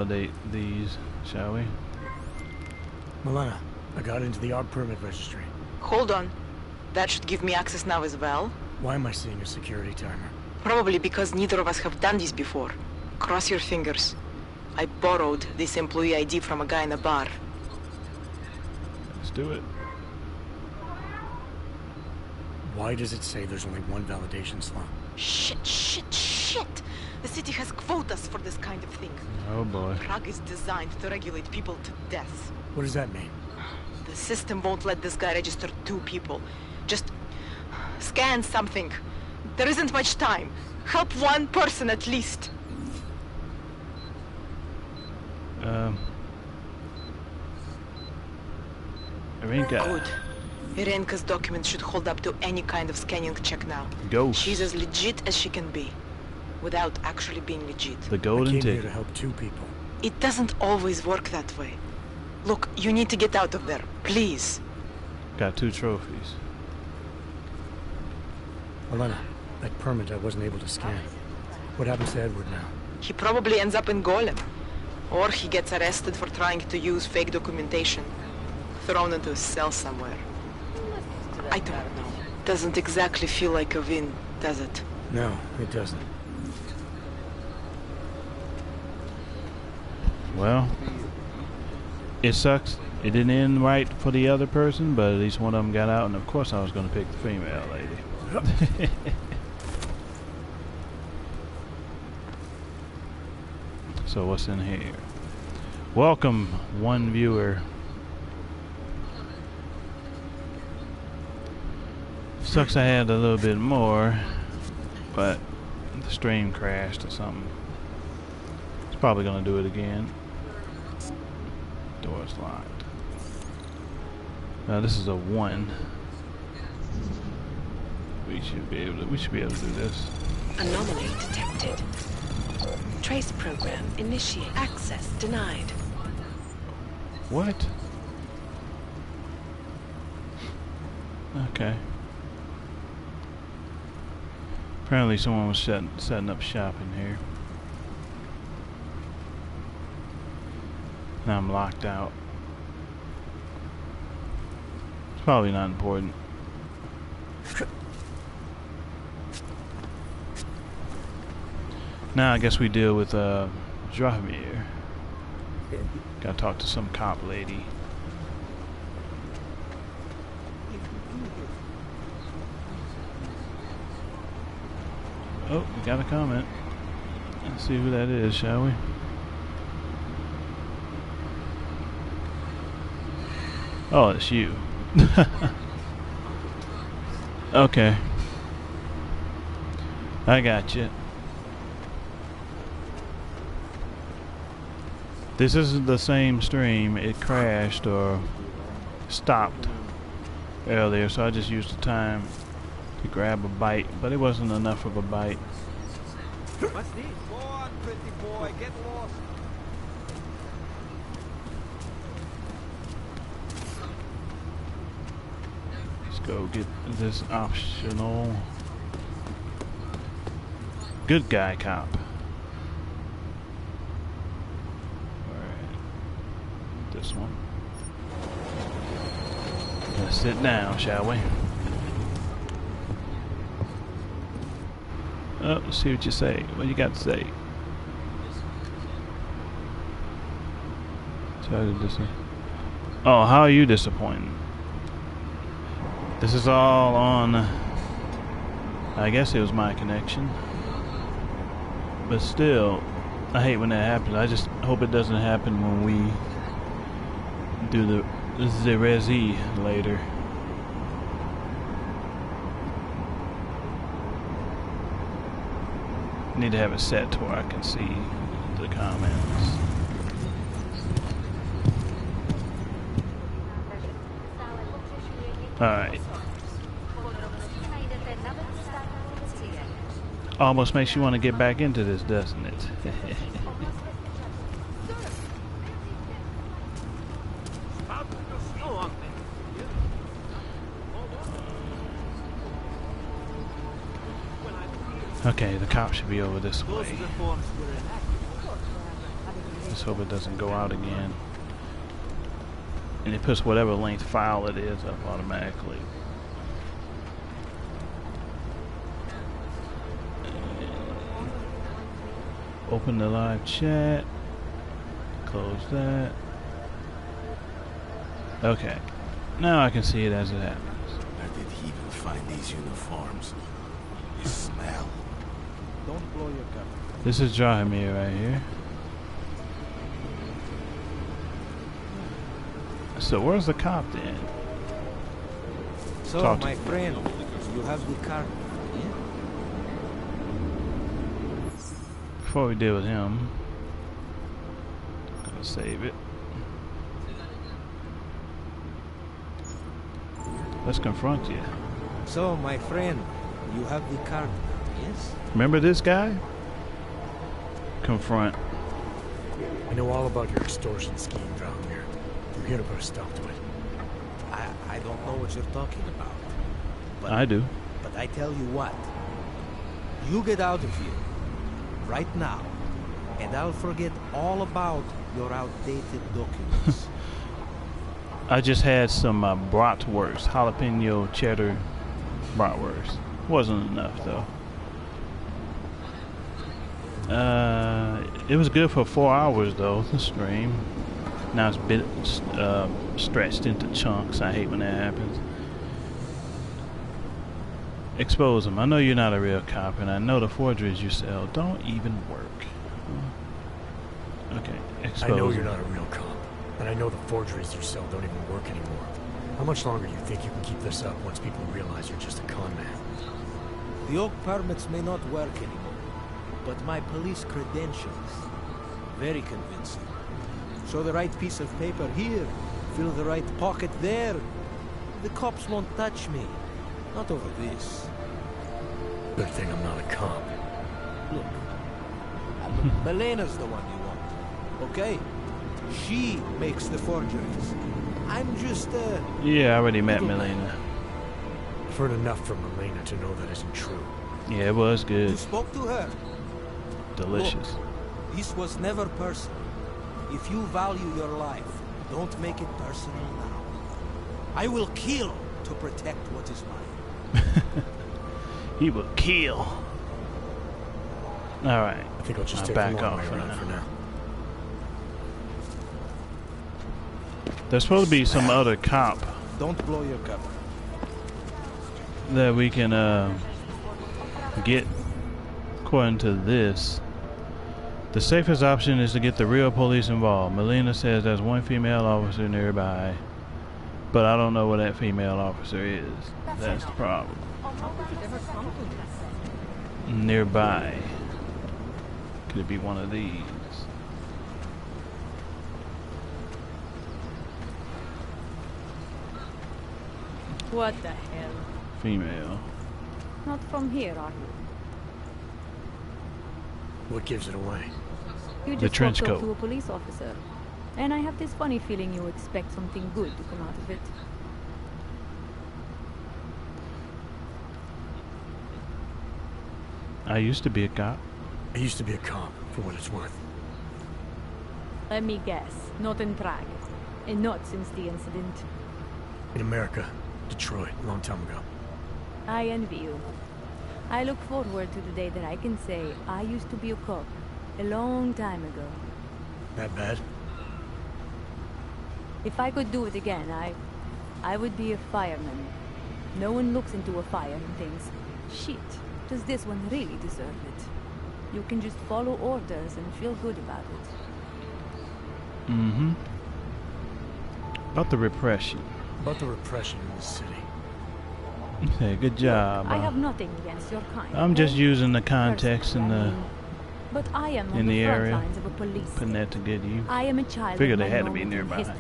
Validate these, shall we? Milena, I got into the odd permit registry. Hold on. That should give me access now as well. Why am I seeing a security timer? Probably because neither of us have done this before. Cross your fingers. I borrowed this employee ID from a guy in a bar. Let's do it. Why does it say there's only one validation slot? Shit! The city has quotas for this kind of thing. Oh boy. Prague is designed to regulate people to death. What does that mean? The system won't let this guy register 2 people. Just scan something. There isn't much time. Help one person at least. Irenka. Good. Irenka's documents should hold up to any kind of scanning check now. Ghost. She's as legit as she can be, without actually being legit. The golden I came here ticket. to help 2 people. It doesn't always work that way. Look, you need to get out of there, please. Got 2 trophies. Milena, that permit I wasn't able to scan. What happens to Edward now? He probably ends up in Golem. Or he gets arrested for trying to use fake documentation. Thrown into a cell somewhere. I don't know. Doesn't exactly feel like a win, does it? No, it doesn't. Well, it sucks. It didn't end right for the other person, but at least one of them got out, and of course I was going to pick the female lady. So what's in here? Welcome, 1 viewer. Sucks I had a little bit more, but the stream crashed or something. It's probably gonna do it again. Door's locked. Now this is a 1. We should be able to do this. Anomaly detected. Trace program initiate. Access denied. What? Okay. Apparently someone was setting up shop in here. Now I'm locked out. It's probably not important. Now I guess we deal with Drahmir. Gotta talk to some cop lady. Oh, we got a comment. Let's see who that is, shall we? Oh, it's you. Okay. I got you. This isn't the same stream. It crashed or stopped earlier, so I just used the time to grab a bite, but it wasn't enough of a bite. What's this? Go on, pretty boy, get lost. Let's go get this optional good guy cop. Alright. This one. Let's sit down, shall we? Oh, let's see what you say. What you got to say? Oh, how are you disappointed? This is all on, I guess it was my connection. But still, I hate when that happens. I just hope it doesn't happen when we do the Resi later. Need to have it set to where I can see the comments. Alright. Almost makes you want to get back into this, doesn't it? Okay, the cop should be over this way. Just hope it doesn't go out again. And it puts whatever length file it is up automatically. Open the live chat. Close that. Okay. Now I can see it as it happens. Where did he even find these uniforms? The smell. Don't blow your cover. This is Jahimir right here. So where's the cop then? So, Talk to my me. friend, you have the card. Yeah? Before we deal with him, I'm gonna save it. Let's confront you. So, my friend, you have the card. Yes? Remember this guy? Confront. I know all about your extortion scheme, Drahomir. You here to put a stop to it. I don't know what you're talking about. But, I do. But I tell you what. You get out of here. Right now. And I'll forget all about your outdated documents. I just had some bratwurst, jalapeno cheddar bratwurst. Wasn't enough though. It was good for 4 hours though, the stream. Now it's bit stretched into chunks. I hate when that happens. Expose them. I know you're not a real cop, and I know the forgeries you sell don't even work. Okay, expose I know you're them. not a real cop, and I know the forgeries you sell don't even work anymore. How much longer do you think you can keep this up once people realize you're just a con man? The oak permits may not work anymore, but my police credentials, very convincing. Show the right piece of paper here, fill the right pocket there. The cops won't touch me. Not over this. Good thing I'm not a cop. Look, Melena's the one you want, okay? She makes the forgeries. I'm just, Yeah, I already met Milena. I've heard enough from Elena to know that isn't true. Yeah, it was You good. spoke to her. Delicious. Look, this was never personal. If you value your life, don't make it personal now. I will kill to protect what is mine. He will kill. Alright. I think I'll just I'll take back the long off way for around now. for now. There's supposed to be some other cop Don't blow your cover. that we can get. According to this, the safest option is to get the real police involved. Melina says there's one female officer nearby, but I don't know where that female officer is. That's the problem. Nearby. Could it be one of these? What the hell? Female. Not from here, are you? What gives it away? You The just trench walked up coat. to a police officer. And I have this funny feeling you expect something good to come out of it. I used to be a cop. I used to be a cop, for what it's worth. Let me guess. Not in Prague. And not since the incident. In America, Detroit, a long time ago. I envy you. I look forward to the day that I can say I used to be a cop a long time ago. That bad? If I could do it again, I would be a fireman. No one looks into a fire and thinks, shit, does this one really deserve it? You can just follow orders and feel good about it. Mm-hmm. About the repression. About the repression in this city. Okay, good job. I have nothing against your kind. I'm just okay? using the context and Personally, the I mean, but I am in on the the front area. lines of a police. putting that to good use. I am a child Figured of they my had to be moment in nearby. history.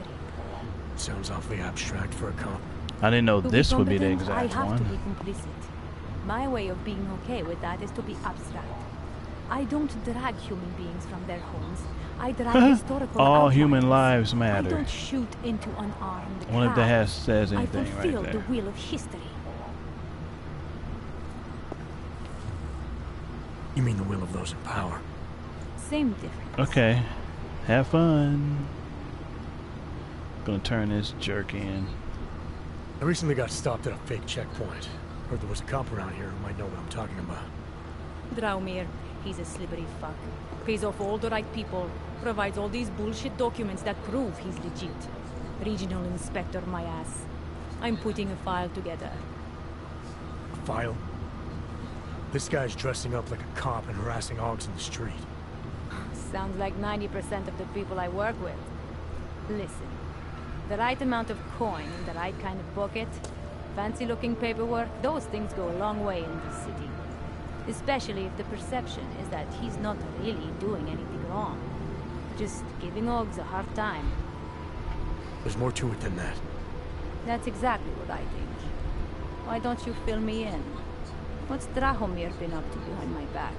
Sounds awfully abstract for a cop. I didn't know To be this would be the competent, exact I have to be one. complicit. My way of being okay with that is to be abstract. I don't drag human beings from their homes. I drag historical All outlines. human lives I matter. don't shoot into unarmed I wonder if that crowds. says I anything fulfill right the there. will of history. You mean the will of those in power? Same difference. Okay. Have fun. Gonna turn this jerk in. I recently got stopped at a fake checkpoint. Heard there was a cop around here who might know what I'm talking about. Draumir, he's a slippery fuck. Pays off all the right people. Provides all these bullshit documents that prove he's legit. Regional inspector, my ass. I'm putting a file together. A file? This guy's dressing up like a cop and harassing hogs in the street. Sounds like 90% of the people I work with. Listen, the right amount of coin in the right kind of pocket, fancy-looking paperwork, those things go a long way in this city. Especially if the perception is that he's not really doing anything wrong. Just giving Oggs a hard time. There's more to it than that. That's exactly what I think. Why don't you fill me in? What's Drahomir been up to behind my back?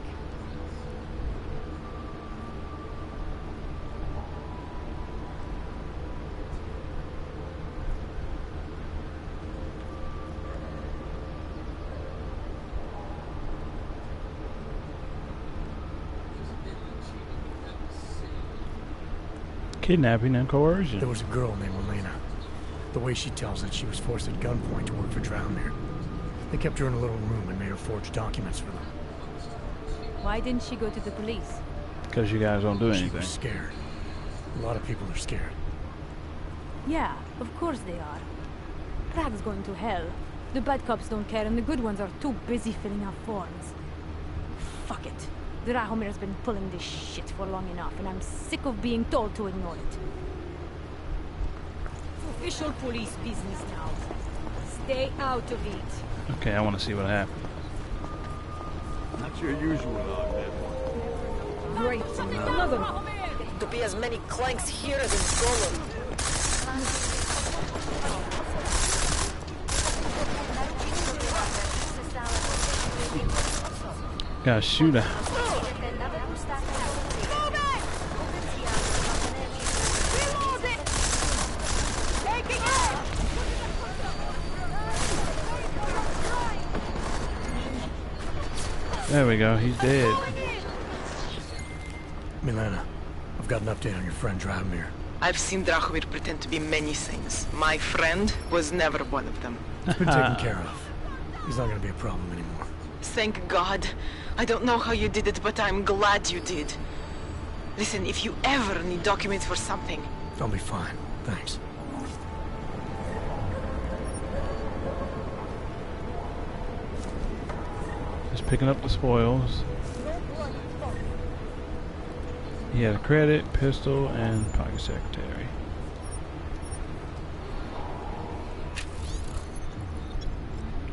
Kidnapping and coercion. There was a girl named Elena. The way she tells it, she was forced at gunpoint to work for Draumir. They kept her in a little room and made her forge documents for them. Why didn't she go to the police? Because you guys don't do She anything. was scared. A lot of people are scared. Yeah, of course they are. Prague's going to hell. The bad cops don't care and the good ones are too busy filling out forms. Fuck it. Drahomir's been pulling this shit for long enough and I'm sick of being told to ignore it. Official police business now. Stay out of it. Okay, I want to see what happened. Not your usual dog, that one. Great. Another. To be as many clanks here as in Golem. Gotta shoot her. There we go, he's dead. Milena, I've got an update on your friend Draumir. I've seen Drahomir pretend to be many things. My friend was never one of them. It's been taken care of. He's not gonna be a problem anymore. Thank God. I don't know how you did it, but I'm glad you did. Listen, if you ever need documents for something... I'll be fine. Thanks. Just picking up the spoils. He had a credit, pistol, and pocket secretary.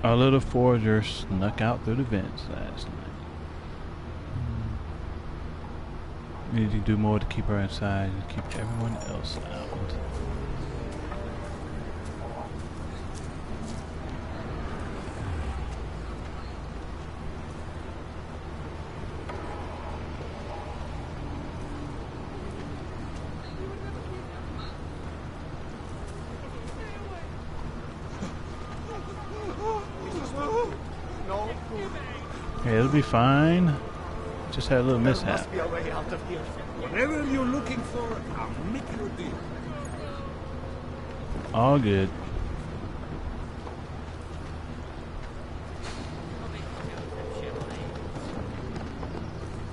Our little forger snuck out through the vents last night. We need to do more to keep her inside and keep everyone else out. Okay, it'll be fine. Just had a little mishap. Whatever you're looking for, I'll make you a deal. All good.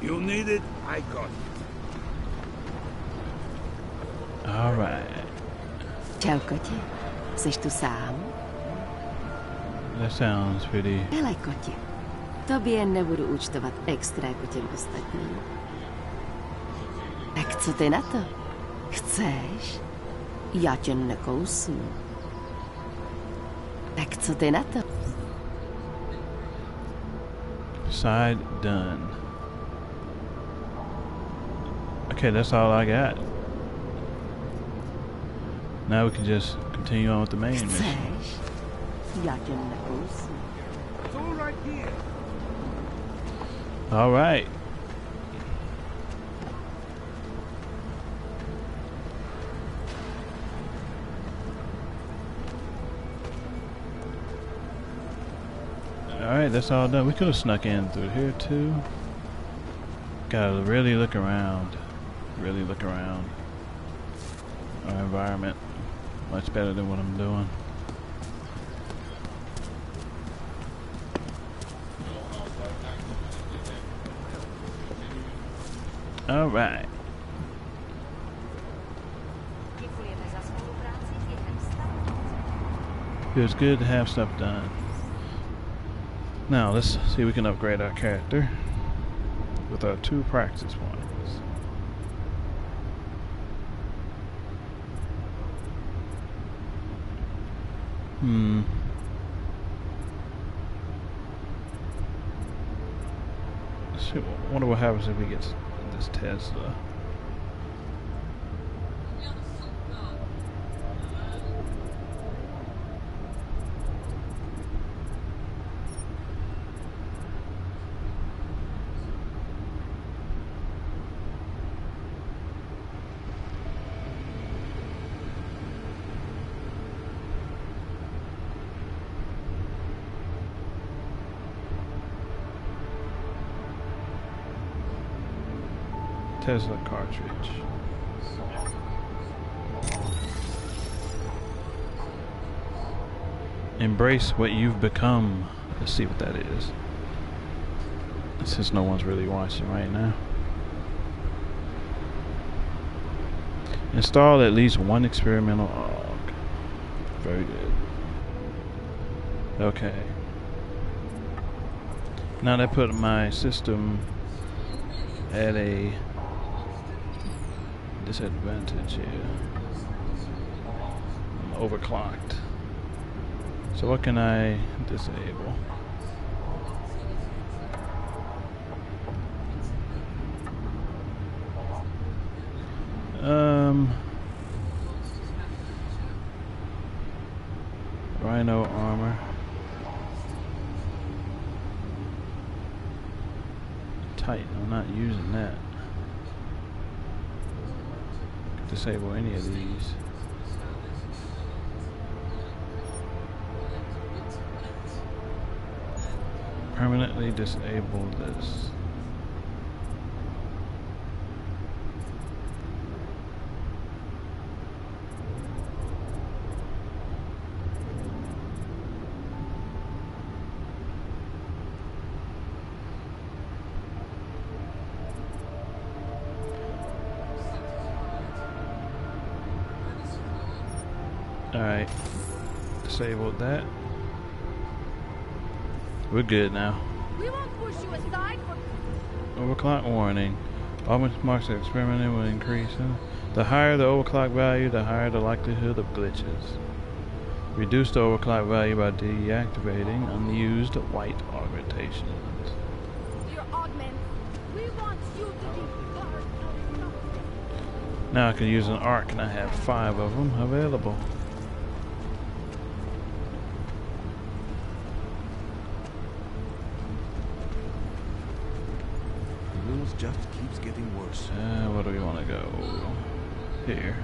You need it, I got it. Alright. Čau, koti. Jseš tu sám? That sounds pretty... Hele, koti. Tobě nebudu účtovat extra jako těm ostatním. Tak co ty na to? Chceš? Já tě nekousnu. Tak co ty na to? Side done. Okay, that's all I got. Now we can just continue on with the main mission. Chceš? Já tě nekousnu. It's all right here. All right. All right, that's all done. We could have snuck in through here too. Gotta really look around. really look around our environment. Much better than what I'm doing. All right. Feels good to have stuff done. Now let's see if we can upgrade our character with our 2 practice points. Let's see, wonder what happens if we get this Tesla. Tesla cartridge. Embrace what you've become. Let's see what that is. Since no one's really watching right now. Install at least 1 experimental AUG. Very good. Okay. Now that put my system at a disadvantage here. I'm overclocked. So what can I disable? Rhino armor. Titan, I'm not using that. Disable any of these. Permanently disable this. Alright, disabled that. We're good now. We won't push you aside for... Overclock warning. Always marks that experimenting will increase. The higher the overclock value, the higher the likelihood of glitches. Reduce the overclock value by deactivating unused white augmentations. Your augment. We want you to be part of something. Now I can use an arc and I have 5 of them available. Just keeps getting worse. Where do we want to go? Here.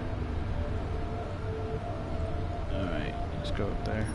Alright, let's go up there.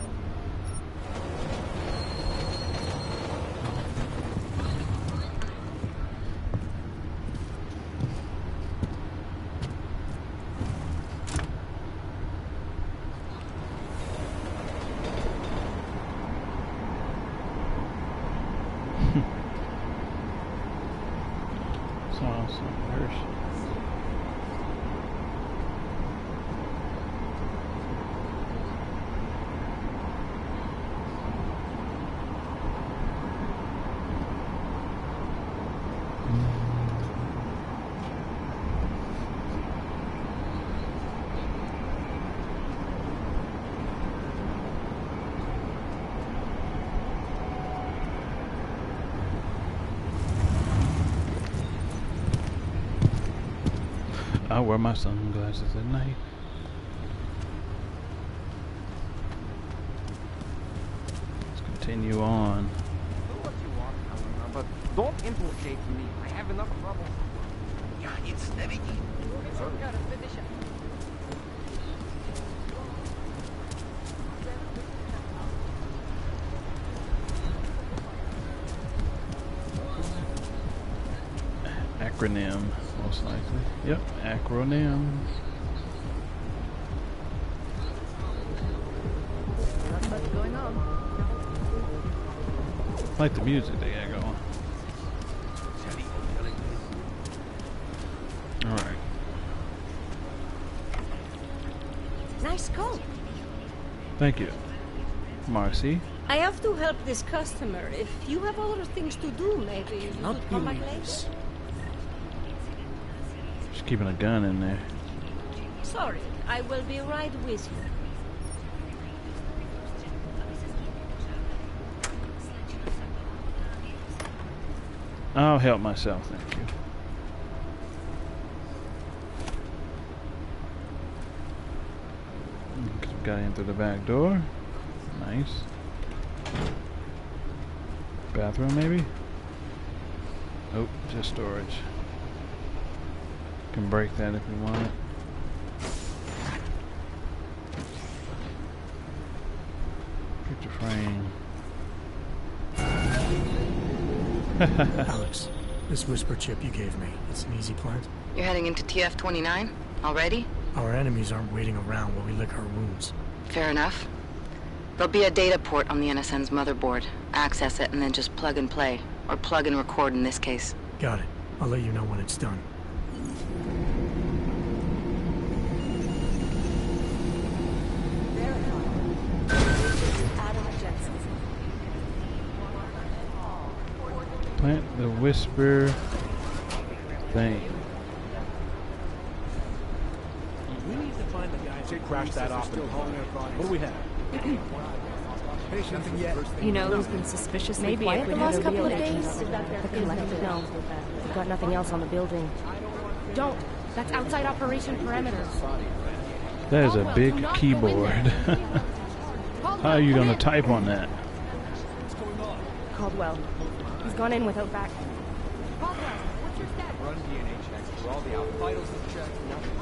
I wear my sunglasses at night. Let's continue on. Do what you want, but don't implicate me. I have enough trouble. Yeah, it's navigating. Acronym. most likely. Yep, acronym. Not much going on. I like the music they got going. Alright. Nice coat. Thank you. Marcy. I have to help this customer. If you have other things to do, maybe you could come back later. Just keeping a gun in there. Sorry, I will be right with you. I'll help myself, thank you. Got in through the back door. Nice. Bathroom, maybe? Oh, just storage. Can break that if we want it. Picture frame. Alex, this whisper chip you gave me, it's an easy plant. You're heading into TF-29 already? Our enemies aren't waiting around while we lick our wounds. Fair enough. There'll be a data port on the NSN's motherboard. Access it and then just plug and play. Or plug and record in this case. Got it. I'll let you know when it's done. Plant the whisper thing. We need to find the guys who crashed that off. What do we have? Nothing yet. You know, it's been suspiciously quiet the last couple of days. The collective. No, we've got nothing else on the building. Don't. That's outside operation perimeter. That is a big keyboard. How are you going to type on that? Caldwell. He's gone in without back. Run DNA checks for all the out vitals to check. Nothing.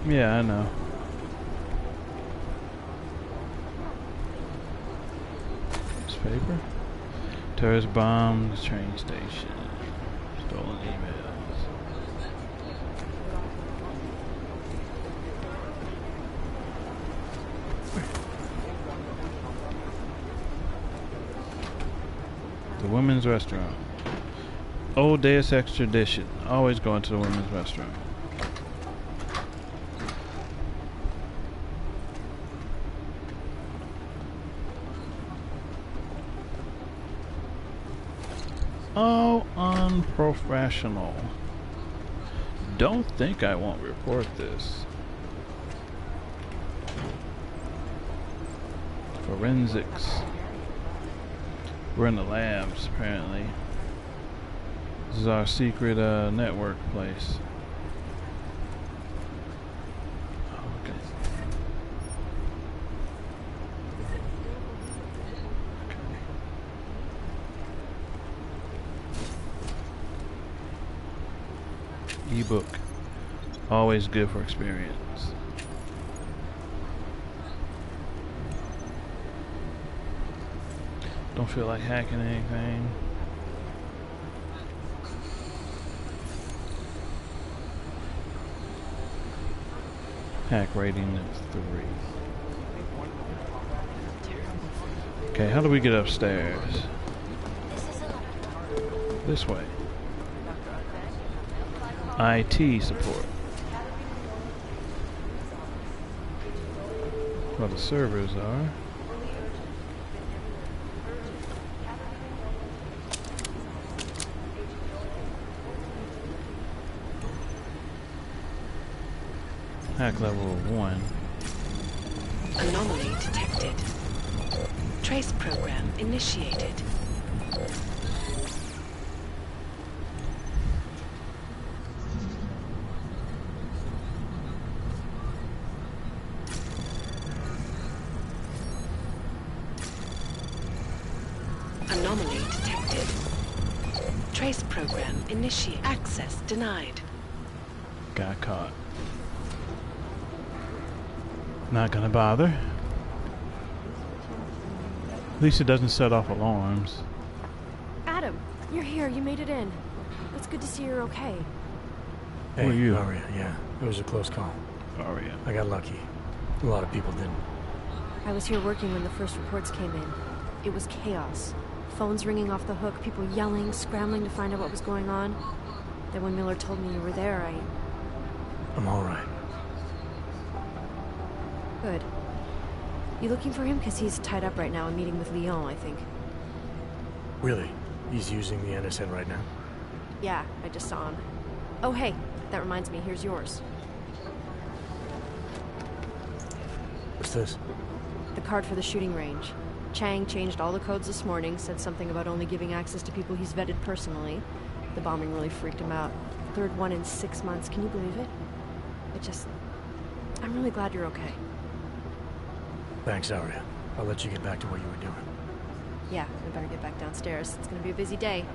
Yeah, I know. This paper. Terrorist bomb the train station. Stolen emails. The women's restaurant. Old Deus Ex tradition. Always going to the women's restaurant. Oh, unprofessional. Don't think I won't report this. Forensics. We're in the labs, apparently. This is our secret network place. Okay. Ebook. Always good for experience. Don't feel like hacking anything. Hack rating is 3. Okay, how do we get upstairs? This way. IT support. Where the servers are. Hack level 1. Anomaly detected. Trace program initiated. Anomaly detected. Trace program initiate. Access denied. Got caught. Not gonna bother. At least it doesn't set off alarms. Adam, you're here. You made it in. It's good to see you're okay. Hey, Who are you? Aria, yeah. It was a close call. Aria. I got lucky. A lot of people didn't. I was here working when the first reports came in. It was chaos. Phones ringing off the hook, people yelling, scrambling to find out what was going on. Then when Miller told me you were there, I'm alright. Good. You looking for him? Because he's tied up right now and meeting with Lyon, I think. Really? He's using the NSN right now? Yeah, I just saw him. Oh, hey, that reminds me, here's yours. What's this? The card for the shooting range. Chang changed all the codes this morning, said something about only giving access to people he's vetted personally. The bombing really freaked him out. Third one in 6 months, can you believe it? I'm really glad you're okay. Thanks, Aria. I'll let you get back to what you were doing. Yeah, I better get back downstairs. It's gonna be a busy day.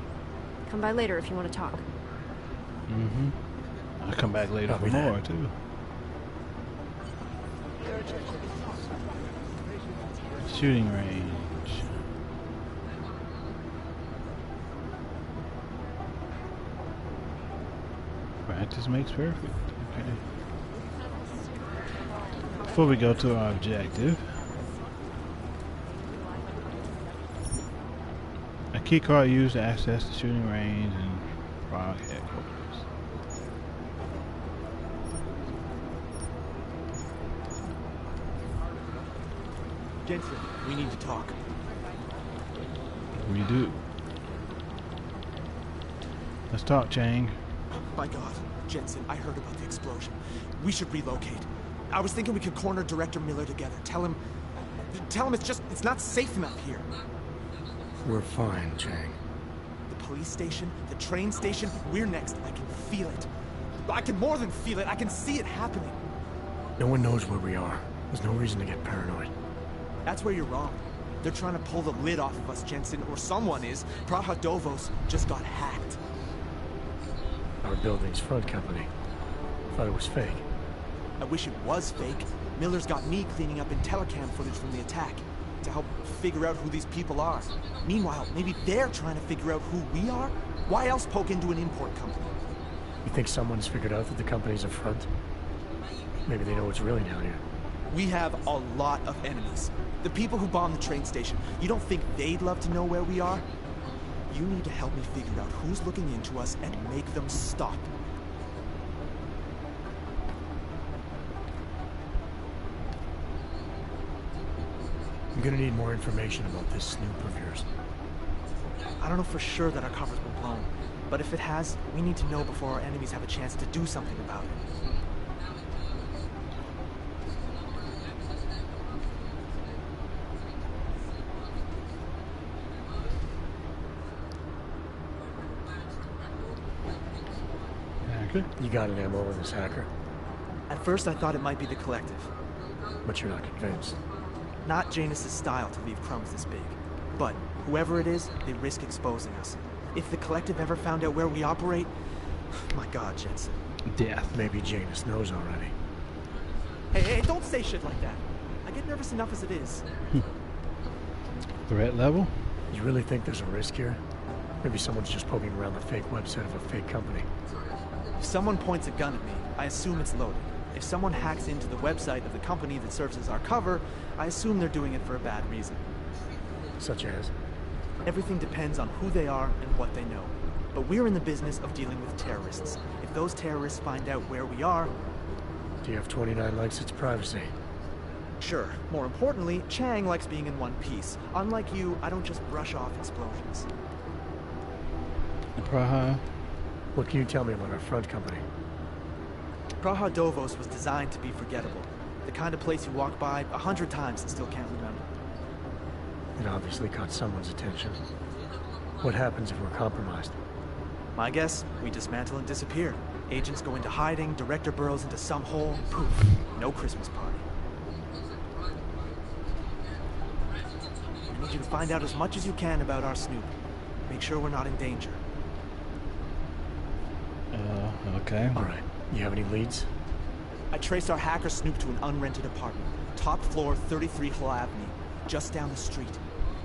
Come by later if you want to talk. Mm-hmm. I'll come back later for more, too. Shooting range. Practice makes perfect. Okay. Before we go to our objective, a key card used to access the shooting range and Prague headquarters. Jensen, we need to talk. We do. Let's talk, Chang. My God, Jensen, I heard about the explosion. We should relocate. I was thinking we could corner Director Miller together. Tell him it's not safe enough here. We're fine, Chang. The police station, the train station, we're next. I can feel it. I can more than feel it. I can see it happening. No one knows where we are. There's no reason to get paranoid. That's where you're wrong. They're trying to pull the lid off of us, Jensen, or someone is. Praha Dovos just got hacked. Our building's front company. Thought it was fake. I wish it was fake. Miller's got me cleaning up IntelliCam footage from the attack to help figure out who these people are. Meanwhile, maybe they're trying to figure out who we are? Why else poke into an import company? You think someone's figured out that the company's a front? Maybe they know what's really down here. We have a lot of enemies. The people who bombed the train station. You don't think they'd love to know where we are? You need to help me figure out who's looking into us and make them stop. I'm gonna need more information about this snoop of yours. I don't know for sure that our cover's been blown, but if it has, we need to know before our enemies have a chance to do something about it. You got an ammo on this hacker? At first I thought it might be the Collective. But you're not convinced? Not Janus's style to leave crumbs this big. But whoever it is, they risk exposing us. If the Collective ever found out where we operate... My God, Jensen. Death. Maybe Janus knows already. Hey, don't say shit like that. I get nervous enough as it is. Threat level? You really think there's a risk here? Maybe someone's just poking around the fake website of a fake company. If someone points a gun at me, I assume it's loaded. If someone hacks into the website of the company that serves as our cover, I assume they're doing it for a bad reason. Such as? Everything depends on who they are and what they know. But we're in the business of dealing with terrorists. If those terrorists find out where we are... Do you have 29 likes its privacy? Sure. More importantly, Chang likes being in one piece. Unlike you, I don't just brush off explosions. Praha. What can you tell me about our front company? Praha Dovos was designed to be forgettable. The kind of place you walk by 100 times and still can't remember. It obviously caught someone's attention. What happens if we're compromised? My guess, we dismantle and disappear. Agents go into hiding, Director burrows into some hole, poof, no Christmas party. I need you to find out as much as you can about our snoop. Make sure we're not in danger. Okay. All right. You have any leads? I traced our hacker snoop to an unrented apartment. top floor, 33 Hill Avenue, just down the street.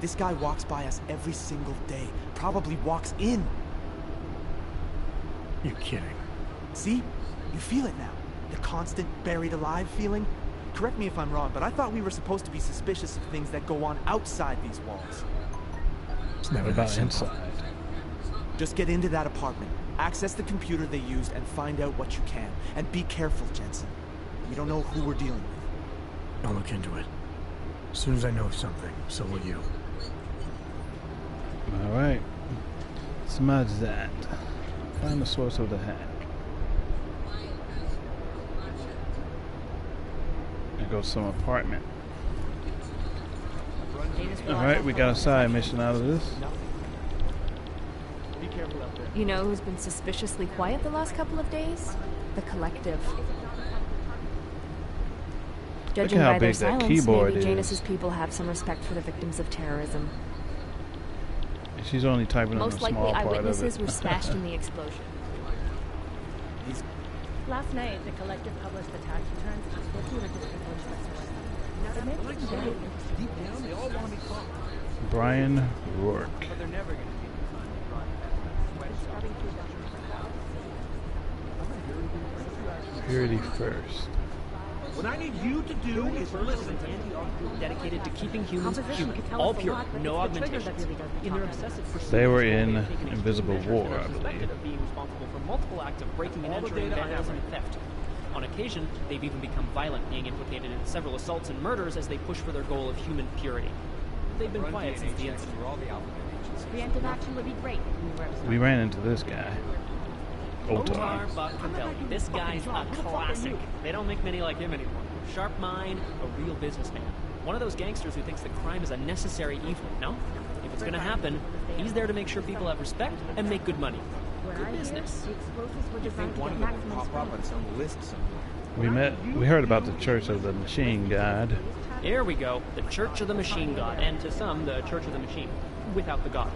This guy walks by us every single day. Probably walks in. You're kidding. See? You feel it now. The constant buried alive feeling. Correct me if I'm wrong, but I thought we were supposed to be suspicious of things that go on outside these walls. It's never About inside. Just get into that apartment, access the computer they used, and find out what you can. And be careful, Jensen. We don't know who we're dealing with. I'll look into it. As soon as I know something, so will you. Alright. Smudge that. Find the source of the hack. There goes some apartment. Alright, we got a side mission out of this. Be careful out there. You know who's been suspiciously quiet the last couple of days? The Collective. Judging how by their big that silence, keyboard maybe is. Janus's people have some respect for the victims of terrorism. She's only typing on a Most likely small part of eyewitnesses it. were smashed in the explosion. Last night, the Collective published the tax returns of 50 registered voters. It makes it very interesting. Deep down, they all want to be caught. Brian Rourke. But they're never going to be Purity first. What I need you to do is listen to me. Dedicated to keeping humans Composition human, could tell all us a pure, lot, but no it's the trigger that augmentations. really does the In their talking. obsessive pursuit, They were in they've taken extreme Invisible measures War, and are I suspected believe. of being responsible for multiple acts of breaking and All the entering, data I have vandalism, and right theft. On occasion, they've even become violent, being implicated in several assaults and murders as they push for their goal of human purity. They've been quiet since the incident. Preemptive action would be great if we were We ran into this guy. Otar Buck-Capelli. This guy's a classic. They don't make many like him anymore. Sharp mind, a real businessman. One of those gangsters who thinks that crime is a necessary evil. No? If it's gonna happen, he's there to make sure people have respect and make good money. Good business. The explosives were You designed think to one get of them maximum will pop spread. up on some list somewhere? We heard about the Church of the Machine God. Here we go. The Church of the Machine God. And to some, the Church of the Machine. Without the God.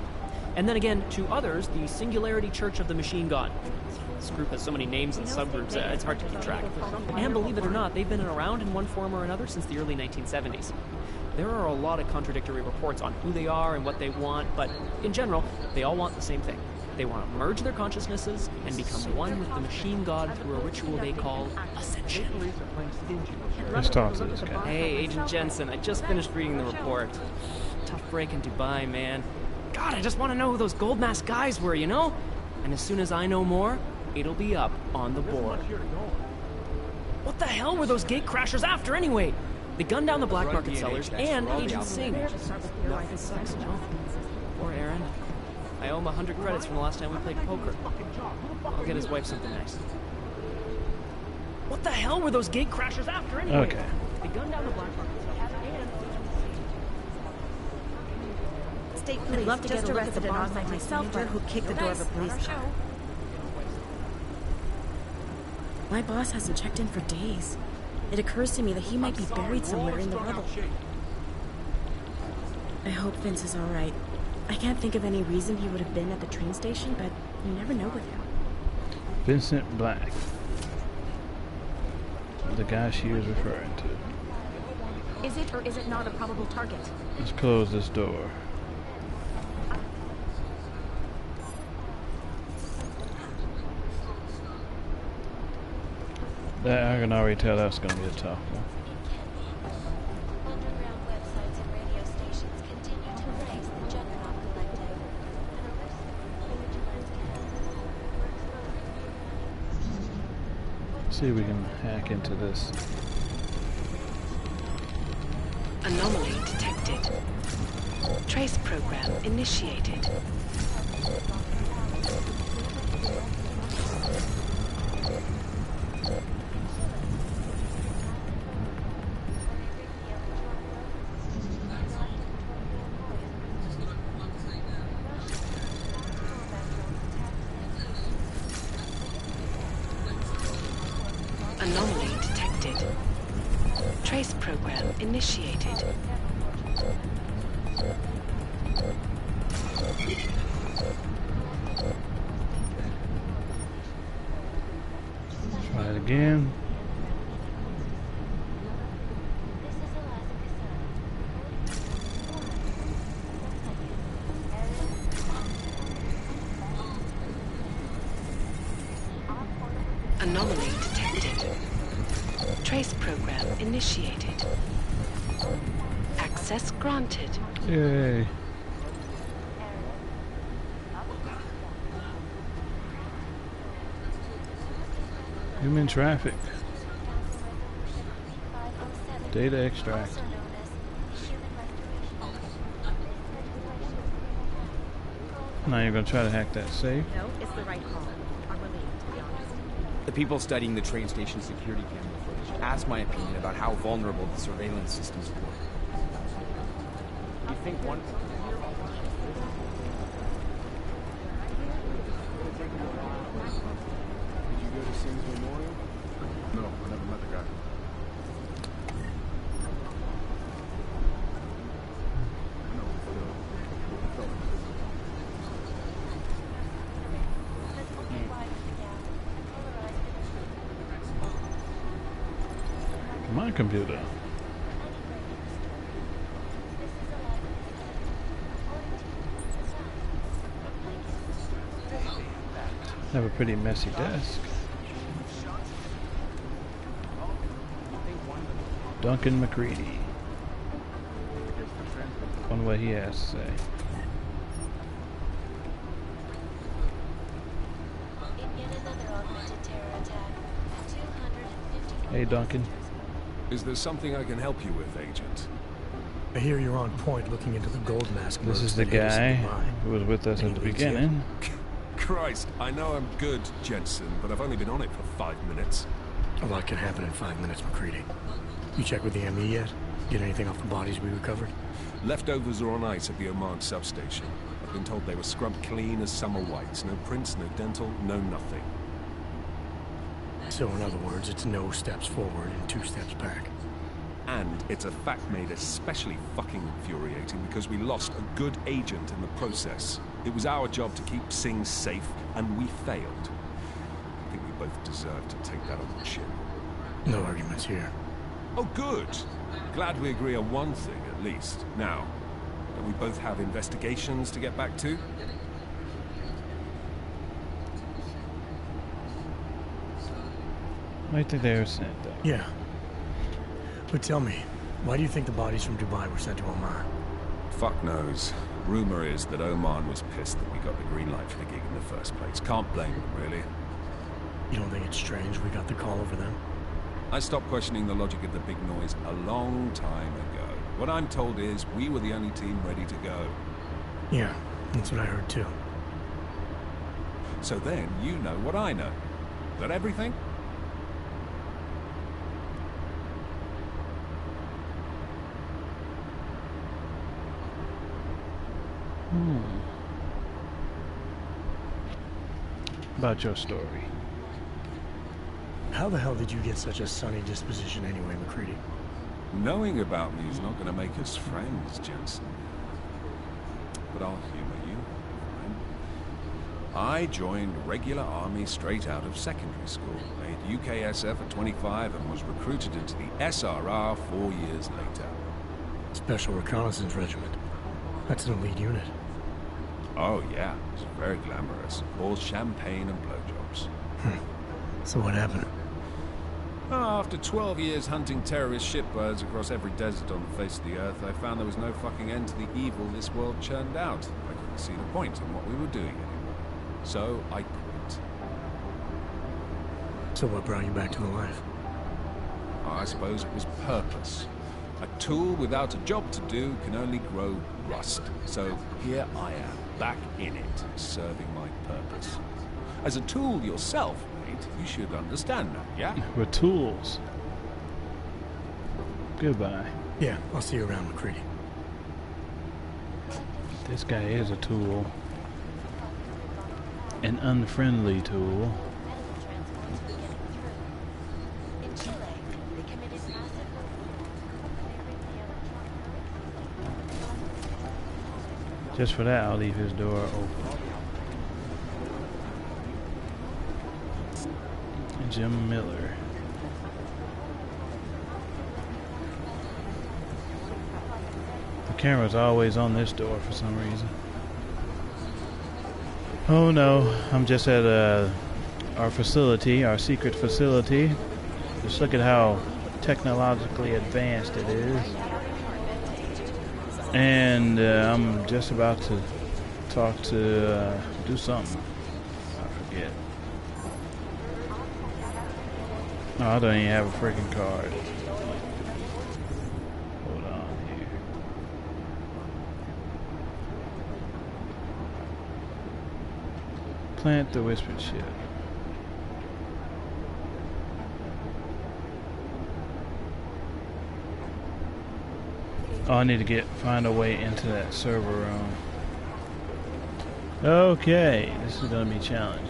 And then again, to others, the Singularity Church of the Machine God. This group has so many names and subgroups, it's hard to keep track. And believe it or not, they've been around in one form or another since the early 1970s. There are a lot of contradictory reports on who they are and what they want, but in general, they all want the same thing. They want to merge their consciousnesses and become one with the Machine God through a ritual they call Ascension. Let's talk to this guy. Hey, Agent Jensen, I just finished reading the report. Tough break in Dubai, man. God, I just want to know who those gold mask guys were, you know? And as soon as I know more, it'll be up on the board. What the hell were those gate crashers after anyway? They gunned down the black market sellers and Agent Singh. Nothing sucks, you know? Poor Aaron. I owe him 100 credits from the last time we played poker. I'll get his wife something nice. What the hell were those gate crashers after anyway? Okay. They gunned down the black market sellers and... State I'd police love to just get a look at arrested the an bombs online myself, teenager but who kicked the door of a police car. My boss hasn't checked in for days. It occurs to me that he might be buried somewhere in the rubble. I hope Vince is all right. I can't think of any reason he would have been at the train station, but you never know with him. Vincent Black. The guy she was referring to. Is it or is it not a probable target? Let's close this door. That I can already tell that's going to be a tough one. Underground websites and radio stations continue to praise the Juggernaut Collective. See if we can hack into this. Anomaly detected. Trace program initiated. Anomaly detected. Trace program initiated. Try it again. This is Anomaly detected. Trace program initiated. Access granted. Yay. Human traffic. Data extract. Now you're gonna try to hack that safe. No, it's the right call. I'm relieved, to be honest. The people studying the train station security camera footage asked my opinion about how vulnerable the surveillance systems were. You think one... Did you go to Sims Memorial? No, I never met the guy. My computer. Have a pretty messy desk. Duncan McCready. Wonder what he has to say. Hey Duncan. Is there something I can help you with, Agent? I hear you're on point looking into the gold mask. This is the guy who was with us at the beginning. Christ, I know I'm good, Jensen, but I've only been on it for 5 minutes. A lot can happen in 5 minutes, McCready. You check with the ME yet? Get anything off the bodies we recovered? Leftovers are on ice at the Oman substation. I've been told they were scrubbed clean as summer whites. No prints, no dental, no nothing. So in other words, it's no steps forward and 2 steps back. And it's a fact made especially fucking infuriating because we lost a good agent in the process. It was our job to keep Singh safe, and we failed. I think we both deserve to take that on the chin. No arguments here. Oh, good. Glad we agree on one thing, at least. Now, don't we both have investigations to get back to? I think they were sent though. Yeah. But tell me, why do you think the bodies from Dubai were sent to Oman? Fuck knows. Rumor is that Oman was pissed that we got the green light for the gig in the first place. Can't blame them, really. You don't think it's strange we got the call over them? I stopped questioning the logic of the big noise a long time ago. What I'm told is we were the only team ready to go. Yeah, that's what I heard too. So then you know what I know. Is that everything? About your story. How the hell did you get such a sunny disposition anyway, McCready? Knowing about me is not going to make us friends, Jensen. But I'll humor you. Fine. I joined regular army straight out of secondary school, made UKSF at 25 and was recruited into the SRR 4 years later. Special Reconnaissance Regiment. That's an elite unit. Oh yeah, it's very glamorous. All champagne and blowjobs. So what happened? After 12 years hunting terrorist shitbirds across every desert on the face of the earth, I found there was no fucking end to the evil this world churned out. I couldn't see the point in what we were doing anymore. So I quit. So what brought you back to the life? I suppose it was purpose. A tool without a job to do can only grow rust. So here I am, back in it, serving my purpose. As a tool yourself, mate, you should understand that, yeah? We're tools. Goodbye. Yeah, I'll see you around, McCready. This guy is a tool. An unfriendly tool. Just for that, I'll leave his door open. Jim Miller. The camera's always on this door for some reason. Oh no, I'm just at a our facility, our secret facility. Just look at how technologically advanced it is. And I'm just about to talk to do something. I forget. No, I don't even have a freaking card. Hold on here. Plant the whispered shit. Oh, I need to find a way into that server room. Okay, this is going to be challenging.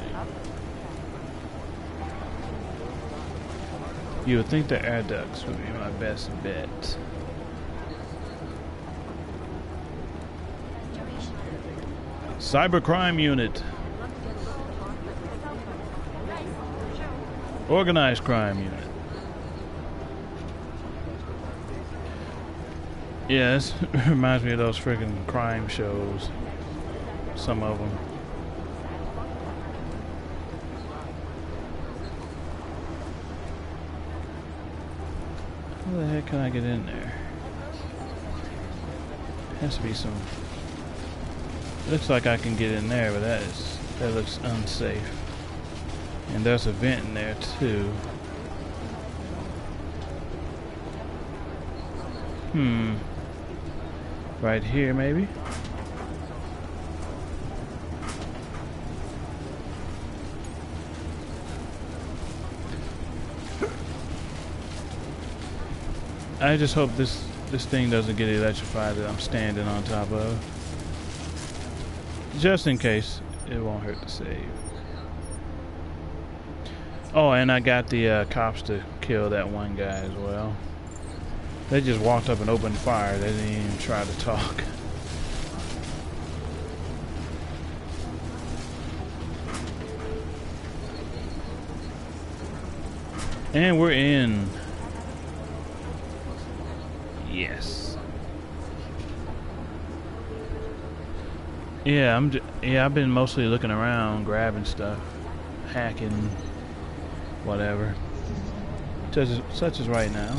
You would think the air ducts would be my best bet. Cybercrime unit. Organized crime unit. Yeah, this reminds me of those freaking crime shows. Some of them. How the heck can I get in there? Has to be some. Looks like I can get in there, but that looks unsafe. And there's a vent in there too. Right here, maybe? I just hope this thing doesn't get electrified that I'm standing on top of. Just in case, it won't hurt to save. Oh, and I got the cops to kill that one guy as well. They just walked up and opened fire. They didn't even try to talk. And we're in. Yes. Yeah, I've been mostly looking around, grabbing stuff, hacking, whatever. Such as right now.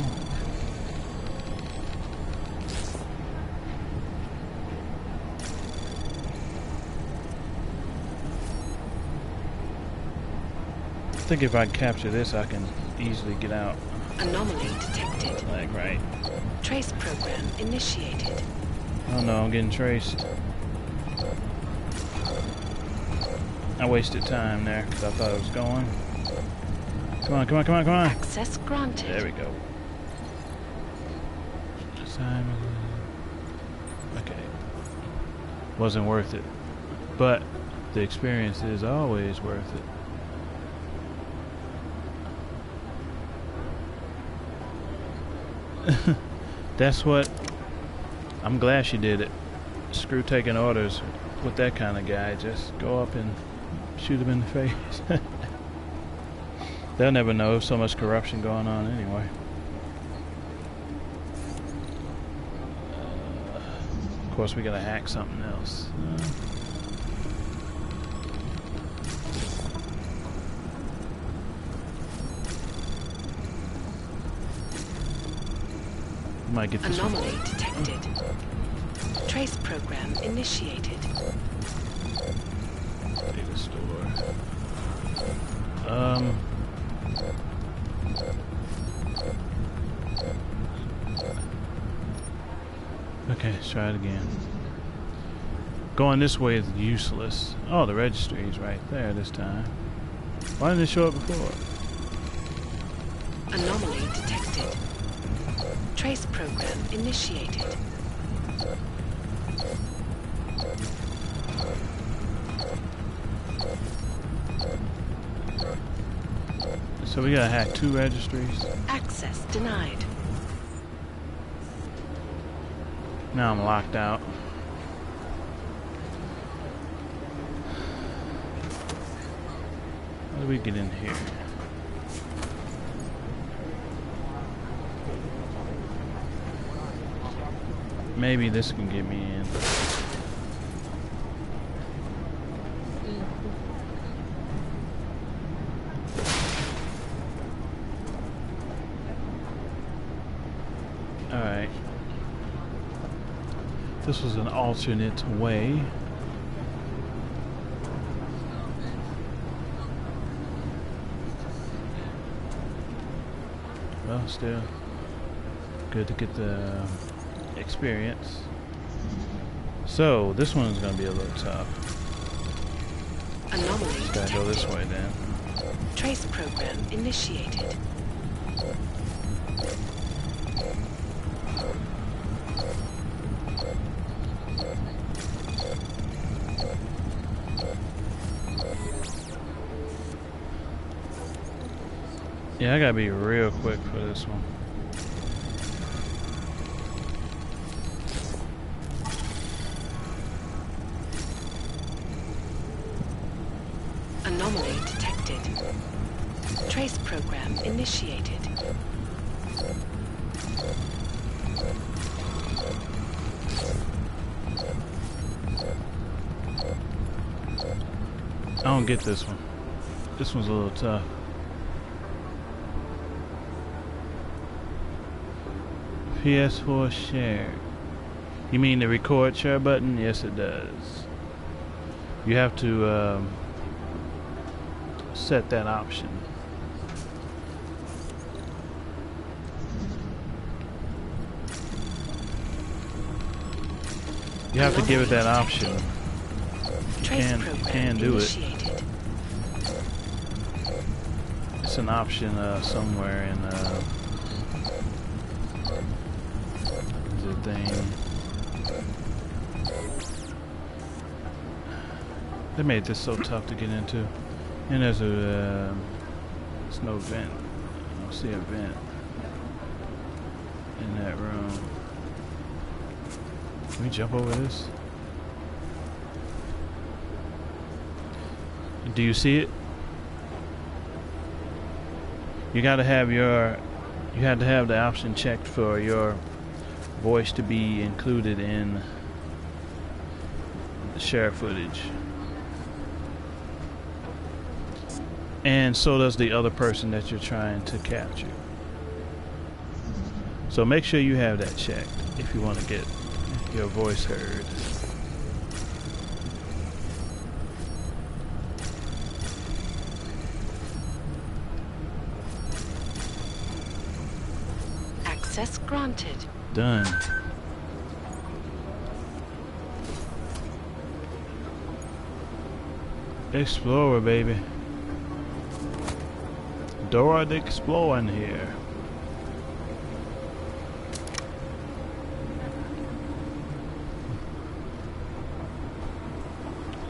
I think if I capture this, I can easily get out. Anomaly detected. Like, right. Trace program initiated. Oh no, I'm getting traced. I wasted time there because I thought it was going. Come on, come on, come on, come on. Access granted. There we go. Okay. Wasn't worth it. But the experience is always worth it. That's what I'm glad she did it. Screw taking orders with that kind of guy. Just go up and shoot him in the face. They'll never know. So much corruption going on anyway. Of course, we gotta hack something else. Might get this Anomaly detected. Trace program initiated. Data store. Okay, let's try it again. Going this way is useless. Oh, the registry is right there this time. Why didn't it show up before? Anomaly detected. Trace program initiated. So we gotta hack 2 registries. Access denied. Now I'm locked out. How do we get in here? Maybe this can get me in. This was an alternate way. Well, still good to get the experience. So this one's gonna be a little tough. Anomaly Just gotta go this way then. Trace program initiated. Yeah, I gotta be real quick for this one. Anomaly detected. Trace program initiated. I don't get this one. This one's a little tough. PS4 share. You mean the record share button? Yes, it does. You have to set that option. You have to give it that option. You can do it. It's an option somewhere in the thing. They made this so tough to get into. And there's a there's no vent. I don't see a vent in that room. Can we jump over this? Do you see it? You gotta have your, you had to have the option checked for your voice to be included in the share footage. And so does the other person that you're trying to capture. So make sure you have that checked if you want to get your voice heard. Access granted. Done. Explorer, baby. Dora the Explorer in here.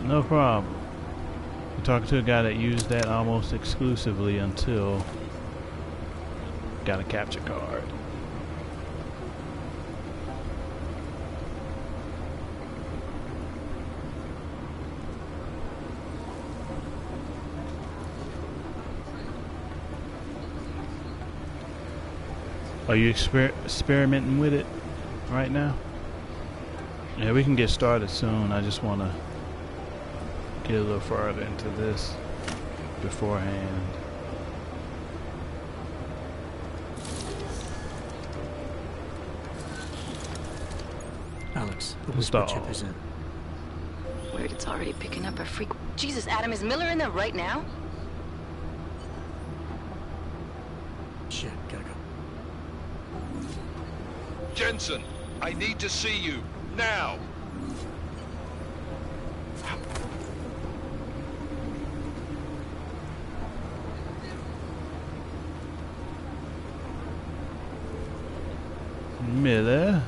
No problem. You're talking to a guy that used that almost exclusively until got a capture card. Are you experimenting with it right now? Yeah, we can get started soon. I just want to get a little further into this beforehand. Alex, the whisper chip is in. Weird, it's already picking up a freak. Jesus, Adam, is Miller in there right now? Shit, gotta go. Jensen, I need to see you, now! Miller.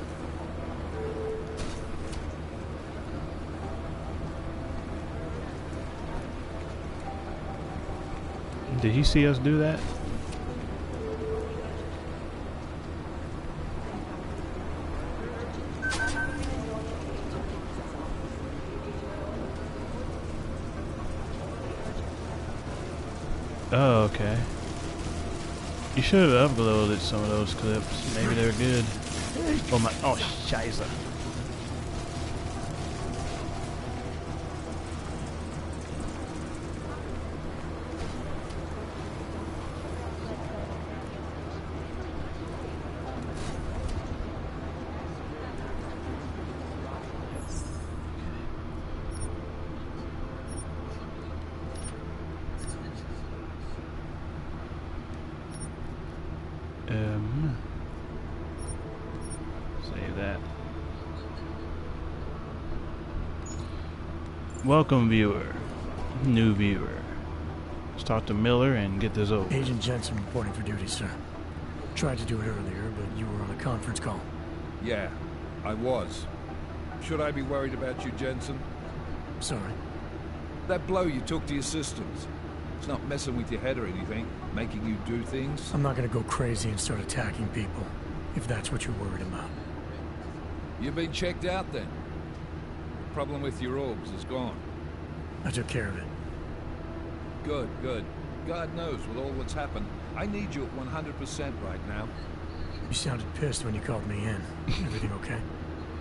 Did he see us do that? Oh, okay. You should have uploaded some of those clips. Maybe they're good. Oh my! Oh, scheiße. Welcome, viewer. New viewer. Let's talk to Miller and get this over. Agent Jensen reporting for duty, sir. Tried to do it earlier, but you were on a conference call. Yeah, I was. Should I be worried about you, Jensen? Sorry. That blow you took to your systems. It's not messing with your head or anything, making you do things. I'm not gonna go crazy and start attacking people, if that's what you're worried about. You've been checked out then. The problem with your orbs is gone. I took care of it. Good, good. God knows with all that's happened, I need you at 100% right now. You sounded pissed when you called me in. Everything okay?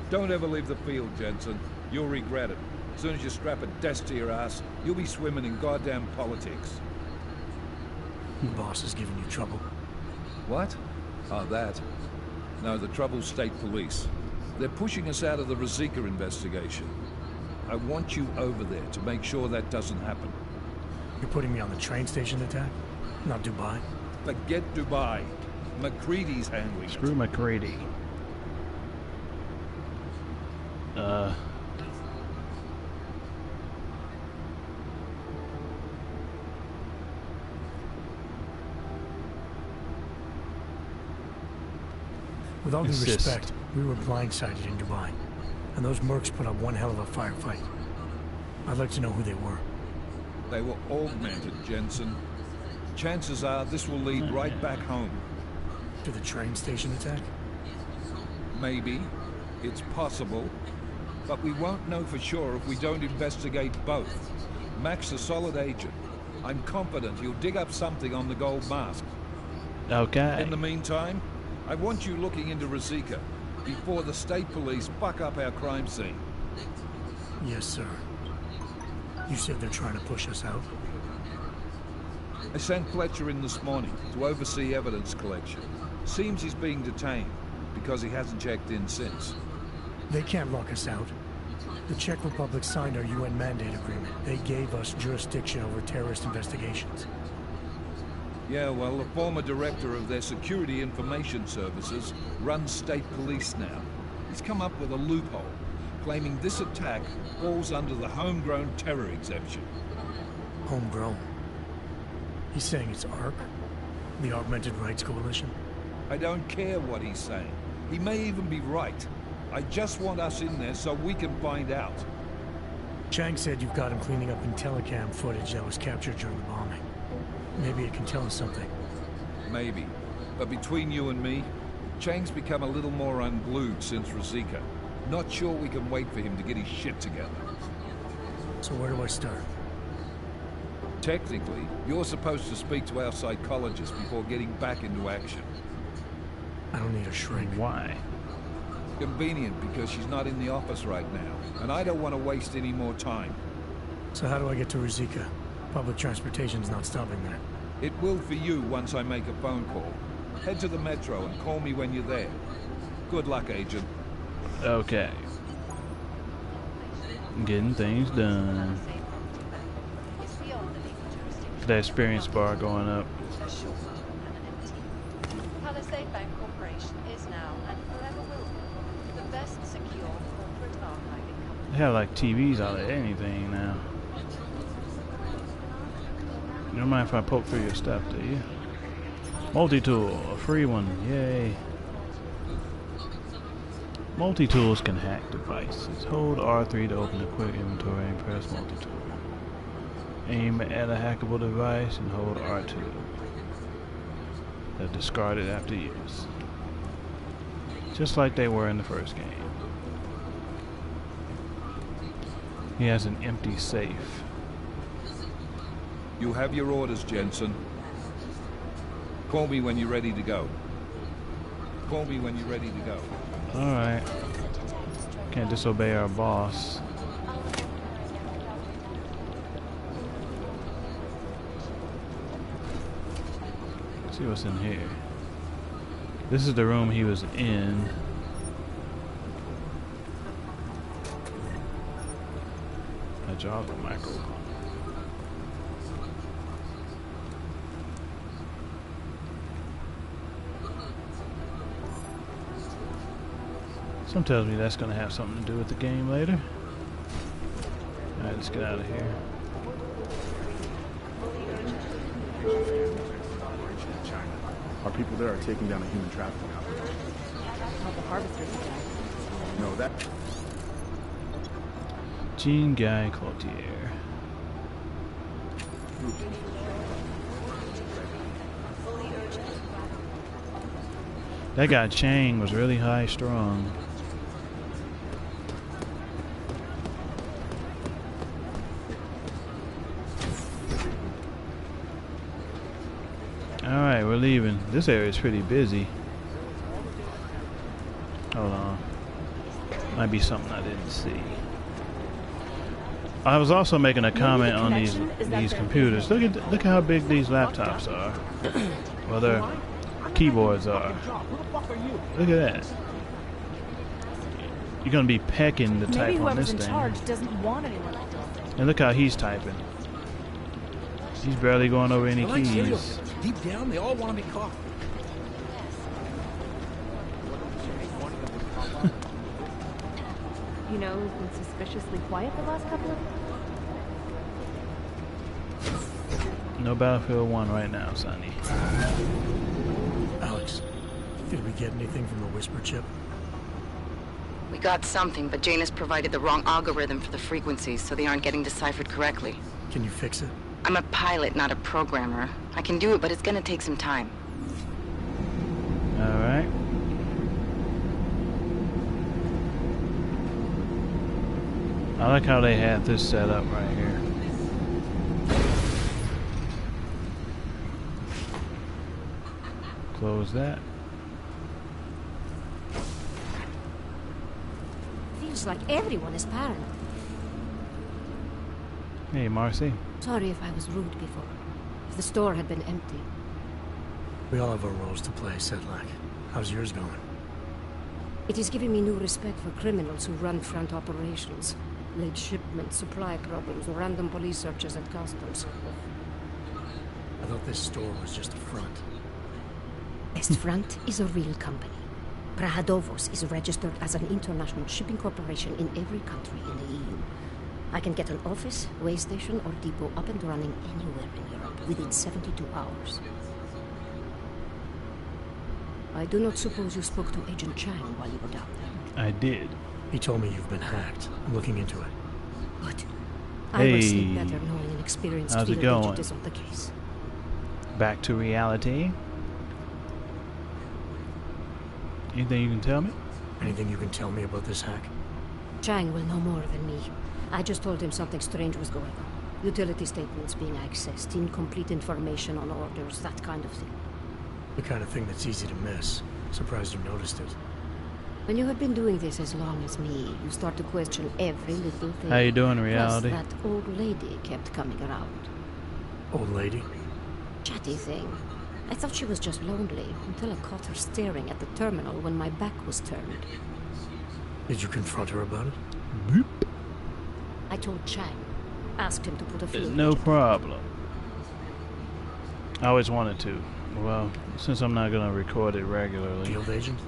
Don't ever leave the field, Jensen. You'll regret it. As soon as you strap a desk to your ass, you'll be swimming in goddamn politics. The boss is giving you trouble. What? Oh, that. No, the trouble's state police. They're pushing us out of the Ruzicka investigation. I want you over there to make sure that doesn't happen. You're putting me on the train station attack? Not Dubai? Forget Dubai. McCready's handling it. Screw McCready. With all due respect, we were blindsided in Dubai, and those mercs put up one hell of a firefight. I'd like to know who they were. They were augmented, Jensen. Chances are this will lead right back home. To the train station attack? Maybe. It's possible. But we won't know for sure if we don't investigate both. Mac's a solid agent. I'm confident he'll dig up something on the gold mask. Okay. In the meantime, I want you looking into Ruzicka before the state police buck up our crime scene. Yes, sir. You said they're trying to push us out? I sent Fletcher in this morning to oversee evidence collection. Seems he's being detained because he hasn't checked in since. They can't lock us out. The Czech Republic signed our UN mandate agreement. They gave us jurisdiction over terrorist investigations. Yeah, well, the former director of their security information services runs state police now. He's come up with a loophole, claiming this attack falls under the homegrown terror exemption. Homegrown? He's saying it's ARC? The Augmented Rights Coalition? I don't care what he's saying. He may even be right. I just want us in there so we can find out. Chang said you've got him cleaning up Intellicam footage that was captured during the bombing. Maybe it can tell us something. Maybe. But between you and me, Chang's become a little more unglued since Ruzicka. Not sure we can wait for him to get his shit together. So where do I start? Technically, you're supposed to speak to our psychologist before getting back into action. I don't need a shrink. Why? Convenient because she's not in the office right now, and I don't want to waste any more time. So how do I get to Ruzicka? Public transportation's not stopping there. It will for you once I make a phone call. Head to the metro and call me when you're there. Good luck, Agent. Okay. Getting things done. The experience bar going up. Palisade Bank Corporation is now and forever will be the best secure corporate archiving company. They have like TVs out of anything now. You don't mind if I poke through your stuff, do you? Multi-tool, a free one, yay. Multi-tools can hack devices. Hold R3 to open the quick inventory and press multi-tool. Aim at a hackable device and hold R2. They're discarded after use. Just like they were in the first game. He has an empty safe. You have your orders, Jensen. Call me when you're ready to go. Call me when you're ready to go. Alright. Can't disobey our boss. Let's see what's in here. This is the room he was in. I dropped the microphone. Some tells me that's going to have something to do with the game later. Alright, let's get out of here. Our people there are taking down a human trafficking operation. Not the harvesters attack. No, that... Jean Guy Cloutier. That guy Chang was really high strung. Alright, we're leaving. This area is pretty busy. Hold on. Might be something I didn't see. I was also making a comment on these computers. Look how big these laptops are. Well, their keyboards are. Look at that. You're gonna be pecking the type on this thing. Maybe whoever's in charge doesn't want anyone like this. And look how he's typing. He's barely going over any keys. Deep down, they all want to be caught. You know who's been suspiciously quiet the last couple of... No Battlefield 1 right now, Sonny. Alex, did we get anything from the Whisper chip? We got something, but Janus provided the wrong algorithm for the frequencies, so they aren't getting deciphered correctly. Can you fix it? I'm a pilot, not a programmer. I can do it, but it's gonna take some time. Alright. I like how they have this set up right here. Close that. Feels like everyone is paranoid. Hey, Marcy. Sorry if I was rude before. If the store had been empty. We all have our roles to play, Sedlak. How's yours going? It is giving me new respect for criminals who run front operations. Late shipments, supply problems, random police searches at customs. I thought this store was just a front. Best Front is a real company. Prahadovos is registered as an international shipping corporation in every country in the EU. I can get an office, way station, or depot up and running anywhere in Europe within 72 hours. I do not suppose you spoke to Agent Chang while you were down there. I did. He told me you've been hacked. I'm looking into it. Good. Hey, I will sleep better knowing an experienced how's it field going? agent is on the case. Back to reality. Anything you can tell me? Anything you can tell me about this hack? Chang will know more than me. I just told him something strange was going on. Utility statements being accessed, incomplete information on orders, that kind of thing. The kind of thing that's easy to miss. Surprised you noticed it. When you have been doing this as long as me, you start to question every little thing. How you doing, reality? Plus, that old lady kept coming around. Old lady? Chatty thing. I thought she was just lonely, until I caught her staring at the terminal when my back was turned. Did you confront her about it? Boop. I told Chang. Asked him to put a field No agent. problem. I always wanted to. Well, since I'm not going to record it regularly. Field agent?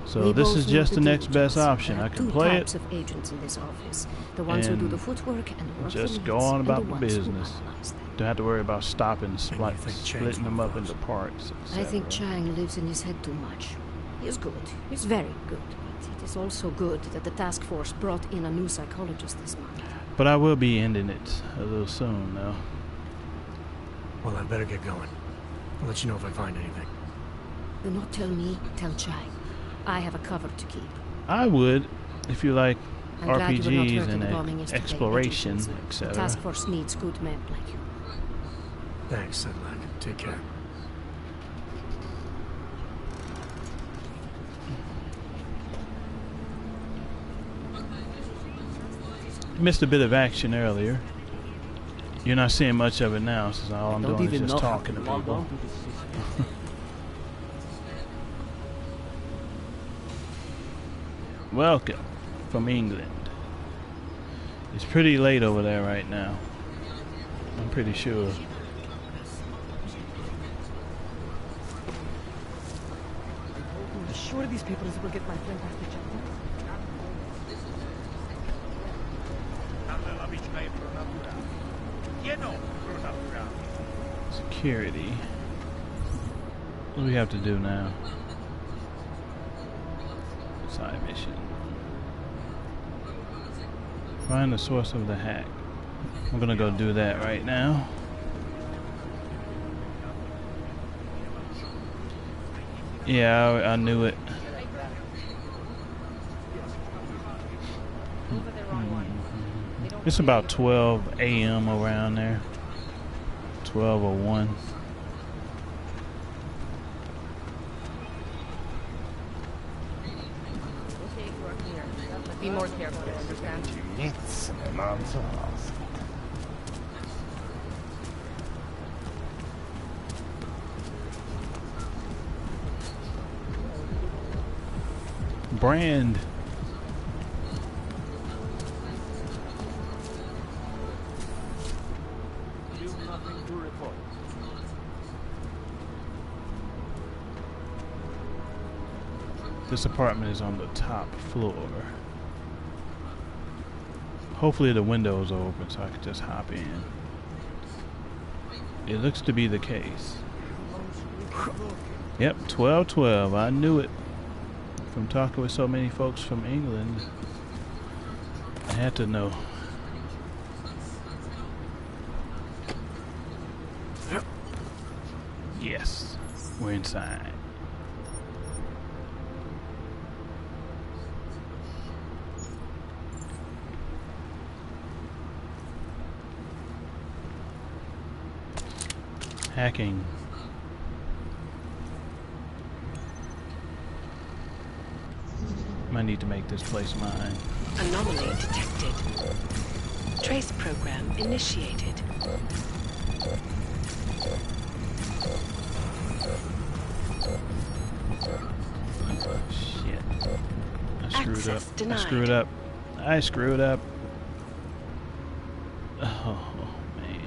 So We this both is know just the the next best dangers. option. There I are can two play types it. of agents in this office. The ones who do and the footwork and work the just leads, go on and about the the ones who business. analyze them. Don't have to worry about stopping, Chang's splitting them up into parts. I think etc. Chang lives in his head too much. He is good. He's very good. But it is also good that the task force brought in a new psychologist this month. But I will be ending it a little soon, though. Well, I better get going. I'll let you know if I find anything. Do not tell me, tell Chang. I have a cover to keep. I would, if you like I'm glad you were not RPGs hurt in and the bombing yesterday, exploration, Agent Jensen. The etc. task force needs good men like you. Thanks, Sedlak. Take care. Missed a bit of action earlier. You're not seeing much of it now, since all I'm doing is just talking to people. Welcome from England. It's pretty late over there right now. I'm pretty sure. I'm sure these papers will get my friend past the checkpoint. Security. What do we have to do now? Side mission. Find the source of the hack. I'm gonna go do that right now. Yeah, I knew it. It's about 12 a.m. around there. 12:01. Be more careful, understand? It's an answer. Brand. Nothing to report. This apartment is on the top floor. Hopefully the windows are open so I can just hop in. It looks to be the case. Yep, 12:12. I knew it. From talking with so many folks from England, I had to know. Yes, we're inside. Hacking. I need to make this place mine. Anomaly detected. Trace program initiated. Shit. I screwed Access up. denied. I screwed up. I screwed up. Oh, man.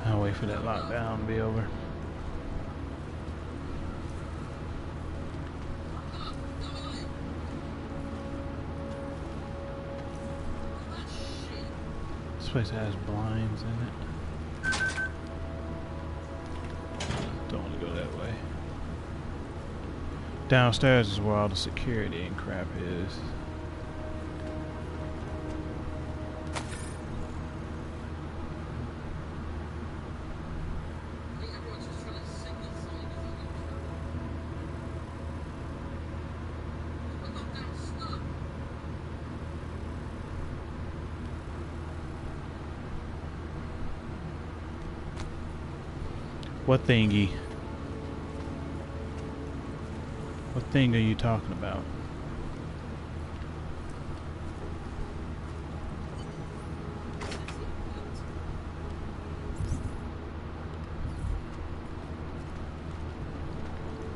I'll wait for that lockdown to be over. This place has blinds in it. Don't want to go that way. Downstairs is where all the security and crap is. What thingy? What thing are you talking about?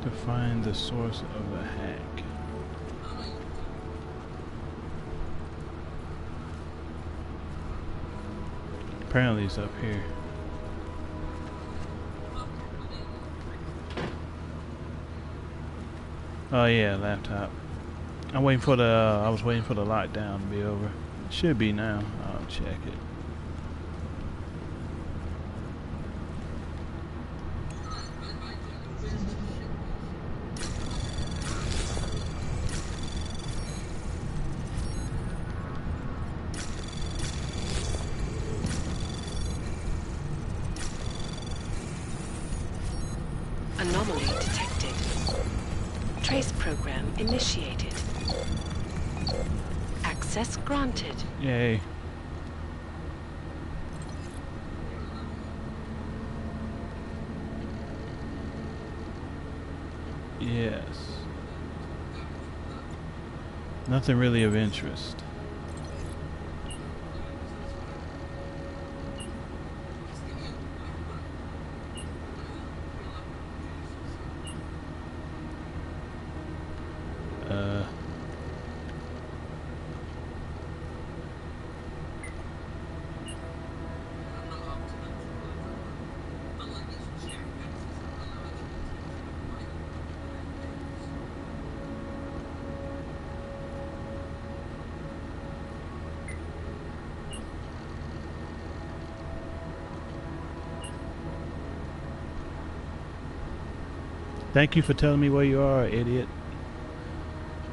To find the source of the hack. Apparently it's up here. Oh yeah, laptop. I'm waiting for the. I was waiting for the lockdown to be over. It should be now. I'll check it. Anomaly detected. Trace program initiated. Access granted. Yay. Yes. Nothing really of interest. Thank you for telling me where you are, idiot.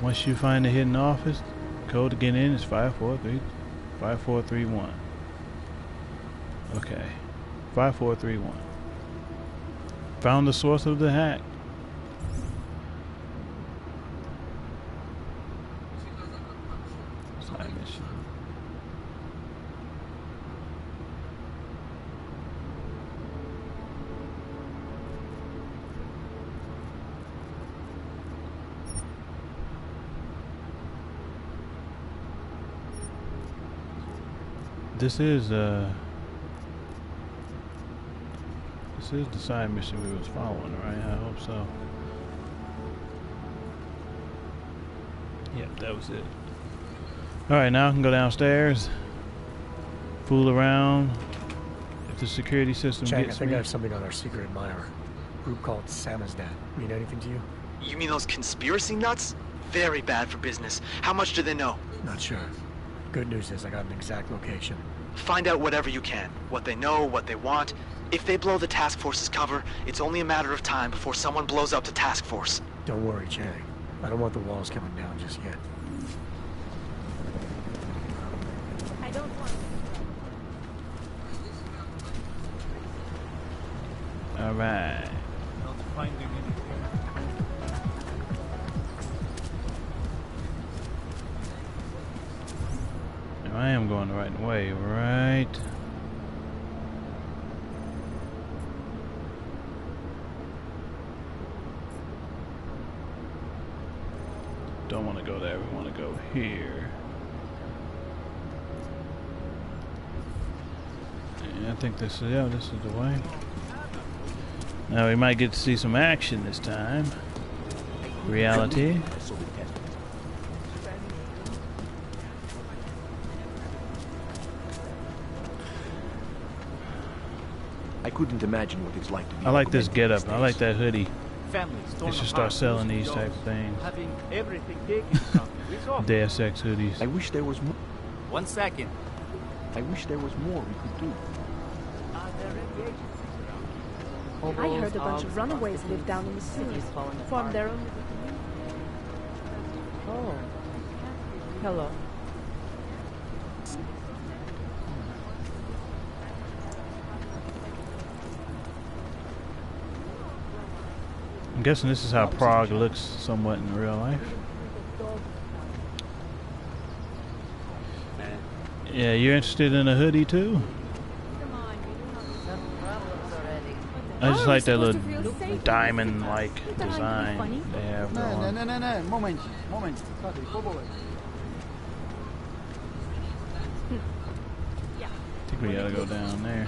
Once you find the hidden office, code to get in is 5431. Okay. 5431. Found the source of the hack. Side mission. This is the side mission we was following, right? I hope so. Yep, that was it. Alright, now I can go downstairs, fool around. If the security system Chang, gets I think me. I have something on our secret admirer. Group called Samizdat. Mean anything to you? You mean those conspiracy nuts? Very bad for business. How much do they know? Not sure. Good news is I got an exact location. Find out whatever you can. What they know, what they want. If they blow the task force's cover, it's only a matter of time before someone blows up the task force. Don't worry, Chang. I don't want the walls coming down just yet. I don't want Alright. Not finding anything. I am going the right way, right? Don't want to go there, we want to go here. Yeah, I think this is the way. Now we might get to see some action this time. Reality. I couldn't imagine what it's like to be. I like this getup. I like that hoodie. Families They torn should start apart, selling losing these type of jobs, things. having everything taken from them. It's awful. Deus Ex hoodies. I wish there was more. 1 second. I wish there was more we could do. I heard a bunch of runaways live down in the sewers, form their own. Oh. Hello. I'm guessing this is how Prague looks somewhat in real life. Yeah, you're interested in a hoodie too? I just like that little diamond-like design they have going. No, moment. I think we gotta go down there.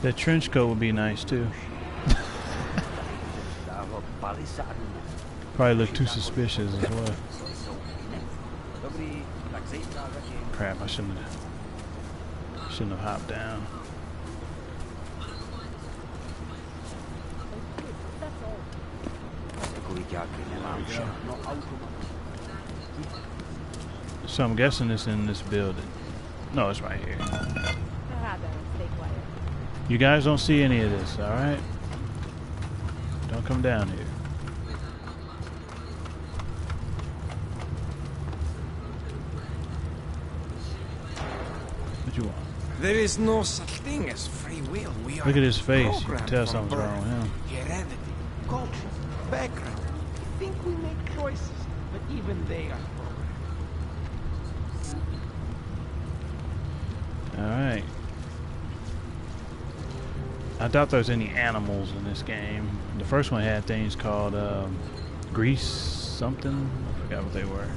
That trench coat would be nice too. Probably look too suspicious as well. Crap, I shouldn't have hopped down. So I'm guessing it's in this building. No, it's right here. You guys don't see any of this, alright? Don't come down here. What you want? There is no such thing as free will. We are Look at his face. You can programmed tell from something's birth. wrong with him. Heredity, culture, background. We think we make choices, but even they are programmed. Alright. I doubt there's any animals in this game. The first one had things called grease something. I forgot what they were.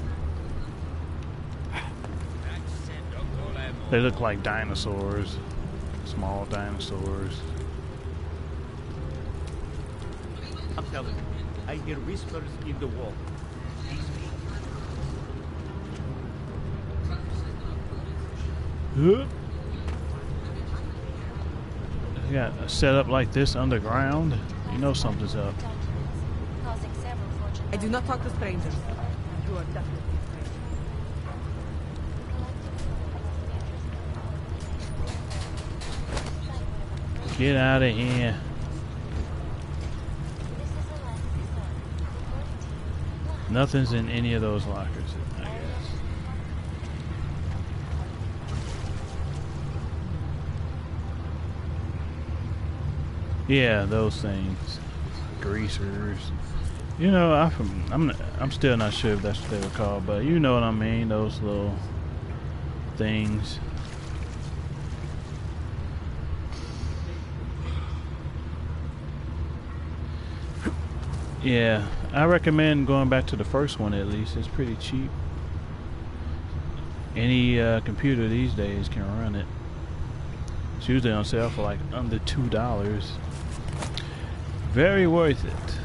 They look like dinosaurs. Small dinosaurs. I'm telling you, I hear whispers in the wall. You got a setup like this underground, you know something's up. I do not talk to strangers. You are definitely strange. Get out of here. Nothing's in any of those lockers, I guess. Yeah, those things. Greasers. You know, I'm still not sure if that's what they were called, but you know what I mean, those little things. Yeah, I recommend going back to the first one at least. It's pretty cheap. Any computer these days can run it. It's usually on sale for like under $2. Very worth it.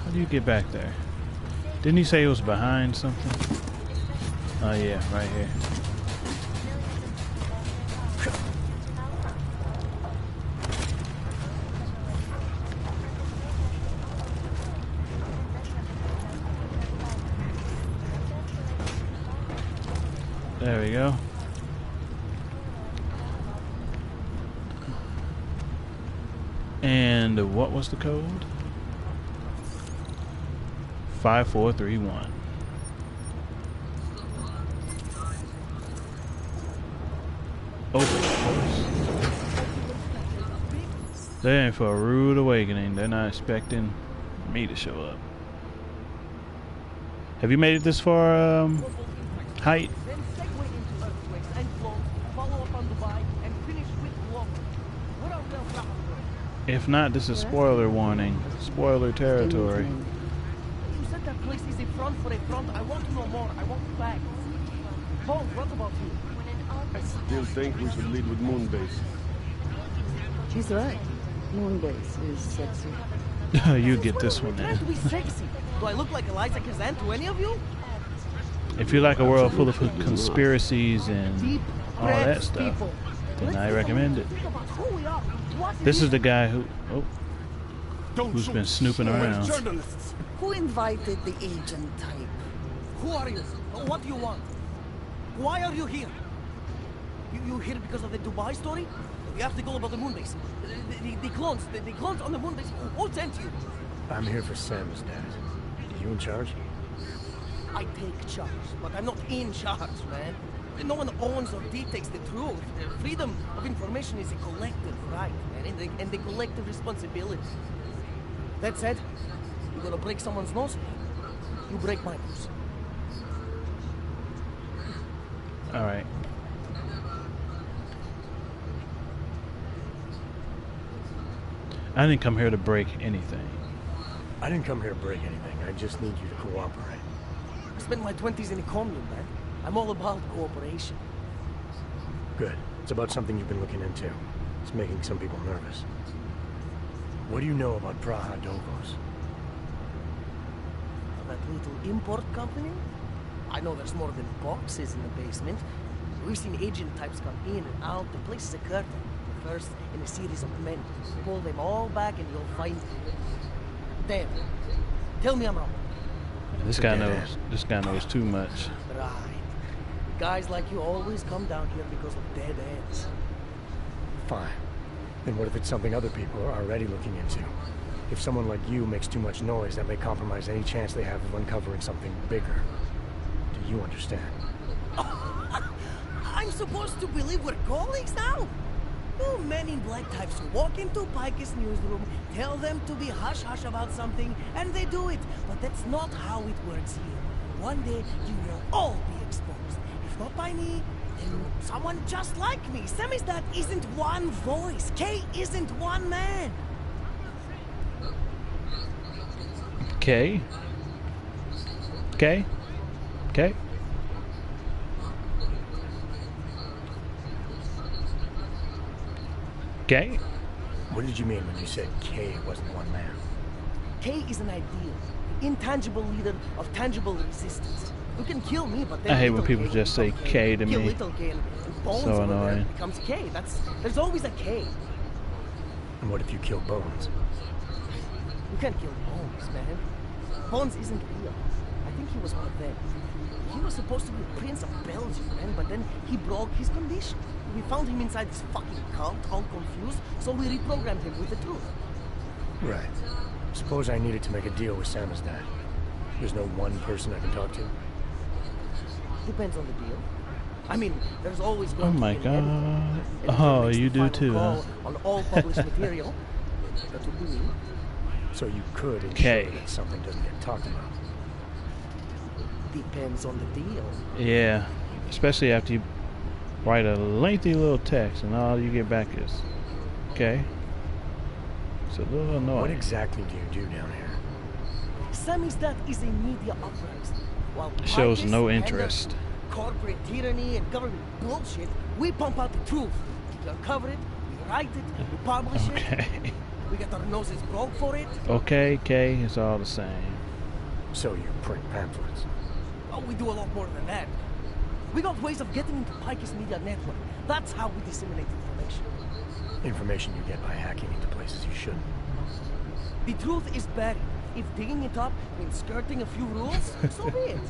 How do you get back there? Didn't he say it was behind something? Oh yeah, right here. There we go. And what was the code? 5431. Open, of course. They're in for a rude awakening. They're not expecting me to show up. Have you made it this far, Height? If not, this is spoiler warning. Spoiler territory. You said that place is a front for a front. I want to know more. I want facts. Paul, what about you? I still think we should lead with Moonbase. He's right. Moonbase is sexy. You get this one then. To be sexy. Do I look like Eliza Kazan to any of you? If you like a world full of conspiracies and all that stuff, then I recommend it. This is the guy who's been snooping around. Who invited the agent type? Who are you? What do you want? Why are you here? You here because of the Dubai story? You have to go about the Moonbase. The clones on the Moonbase. Who sent you? I'm here for Sam's dad. Are you in charge? I take charge, but I'm not in charge, man. No one owns or dictates the truth. Freedom of information is a collective right, man, and the collective responsibility. That said, you're gonna break someone's nose, you break my nose. All right. I didn't come here to break anything. I didn't come here to break anything. I just need you to cooperate. I spent my 20s in a commune, man. I'm all about cooperation. Good. It's about something you've been looking into. It's making some people nervous. What do you know about Pravos? That little import company? I know there's more than boxes in the basement. We've seen agent types come in and out. The place is a curtain. The first in a series of men. Pull them all back and you'll find... Damn. Tell me I'm wrong. This guy knows too much. Right. Guys like you always come down here because of dead ends. Fine. Then what if it's something other people are already looking into? If someone like you makes too much noise, that may compromise any chance they have of uncovering something bigger. Do you understand? I'm supposed to believe we're colleagues now? You men in black types who walk into Pike's newsroom, tell them to be hush-hush about something, and they do it. But that's not how it works here. One day, you will all be exposed. If not by me, then someone just like me. Sammy's dad isn't one voice. Kay isn't one man. Okay. Okay. Okay. Okay. What did you mean when you said Kay wasn't one man? Kay is an ideal, intangible leader of tangible resistance. You can kill me, but then I hate when people just say K to me. Kill little K and Bones so annoying. Becomes K. There's always a K. And what if you kill Bones? You can't kill Bones, man. Bones isn't real. I think he was one of them. He was supposed to be Prince of Belgium, man, but then he broke his condition. We found him inside this fucking cult, all confused, so we reprogrammed him with the truth. Right. Suppose I needed to make a deal with Samizdat. There's no one person I can talk to? Depends on the deal. I mean, there's always going Oh my to be an god. editor, Oh, makes you the do final too, huh? call on all published material. That would be me. So you could ensure Okay. that something doesn't get talked about. Depends on the deal. Yeah. Especially after you write a lengthy little text and all you get back is, okay. It's a little annoying. What exactly do you do down here? Samizdat is a media uprising. While It shows Marcus no and interest. the corporate tyranny and government bullshit, we pump out the truth. We uncover it, we write it, we publish Okay. it. We get our noses broke for it. Okay, K, it's all the same. So you print pamphlets? Oh, we do a lot more than that. We got ways of getting into Pike's media network. That's how we disseminate information. Information you get by hacking into places you shouldn't. The truth is buried. If digging it up means skirting a few rules, so be it.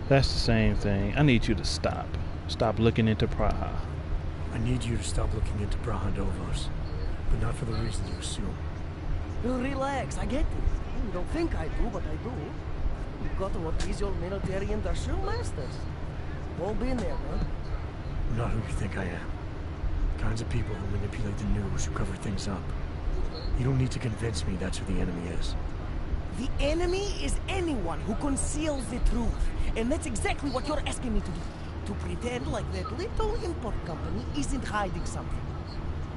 That's the same thing. I need you to stop. Stop looking into Praha. I need you to stop looking into Brahadovos, but not for the reason you assume. Relax, I get it. You don't think I do, but I do. You've got what is your military industrial masters. All been there, man. I'm not who you think I am. Kinds of people who manipulate the news, who cover things up. You don't need to convince me that's who the enemy is. The enemy is anyone who conceals the truth. And that's exactly what you're asking me to do. To pretend like that little import company isn't hiding something.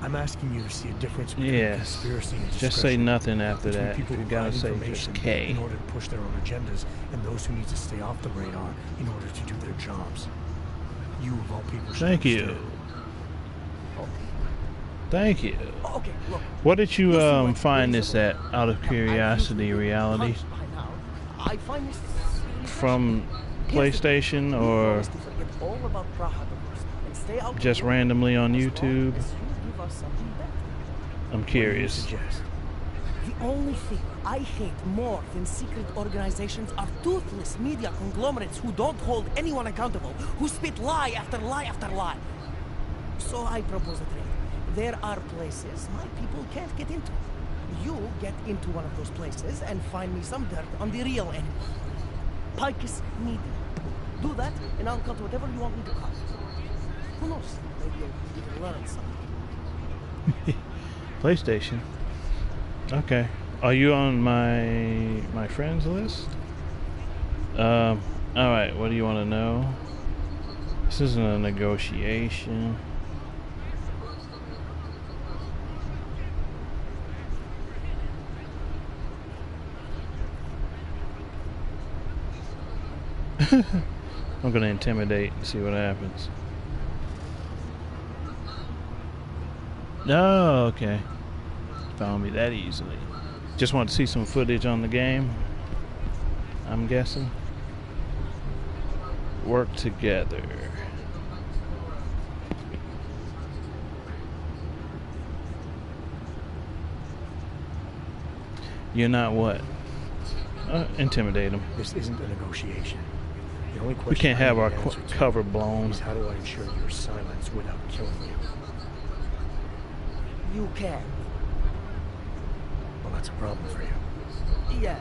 I'm asking you to see a difference between Yes. conspiracy and Just say discretion. nothing after Between that. people You who gotta hide say information just K. in order to push their own agendas, and those who need to stay off the radar in order to do their jobs. You of all people should Thank you. understand. Thank you. Okay, look. What did you find this at, out of curiosity, reality? I find this From PlayStation or to forget all about Brahadovos and stay out just of the randomly on as long YouTube? as you give us something better. I'm curious. The only thing I hate more than secret organizations are toothless media conglomerates who don't hold anyone accountable, who spit lie after lie after lie. So I propose a trade. There are places my people can't get into. You get into one of those places and find me some dirt on the real enemy. Pike's Media. Do that, and I'll cut whatever you want me to cut. Who knows? Maybe you can learn something. PlayStation. Okay. Are you on my friends list? Alright, what do you want to know? This isn't a negotiation. I'm gonna intimidate and see what happens. Oh, okay. Found me that easily. Just want to see some footage on the game, I'm guessing. Work together. You're not what? Intimidate him. This isn't a negotiation. The only question We can't I have need our an answer to cover blown. is how do I ensure your silence without killing you? You can. Well, that's a problem for you. Yeah.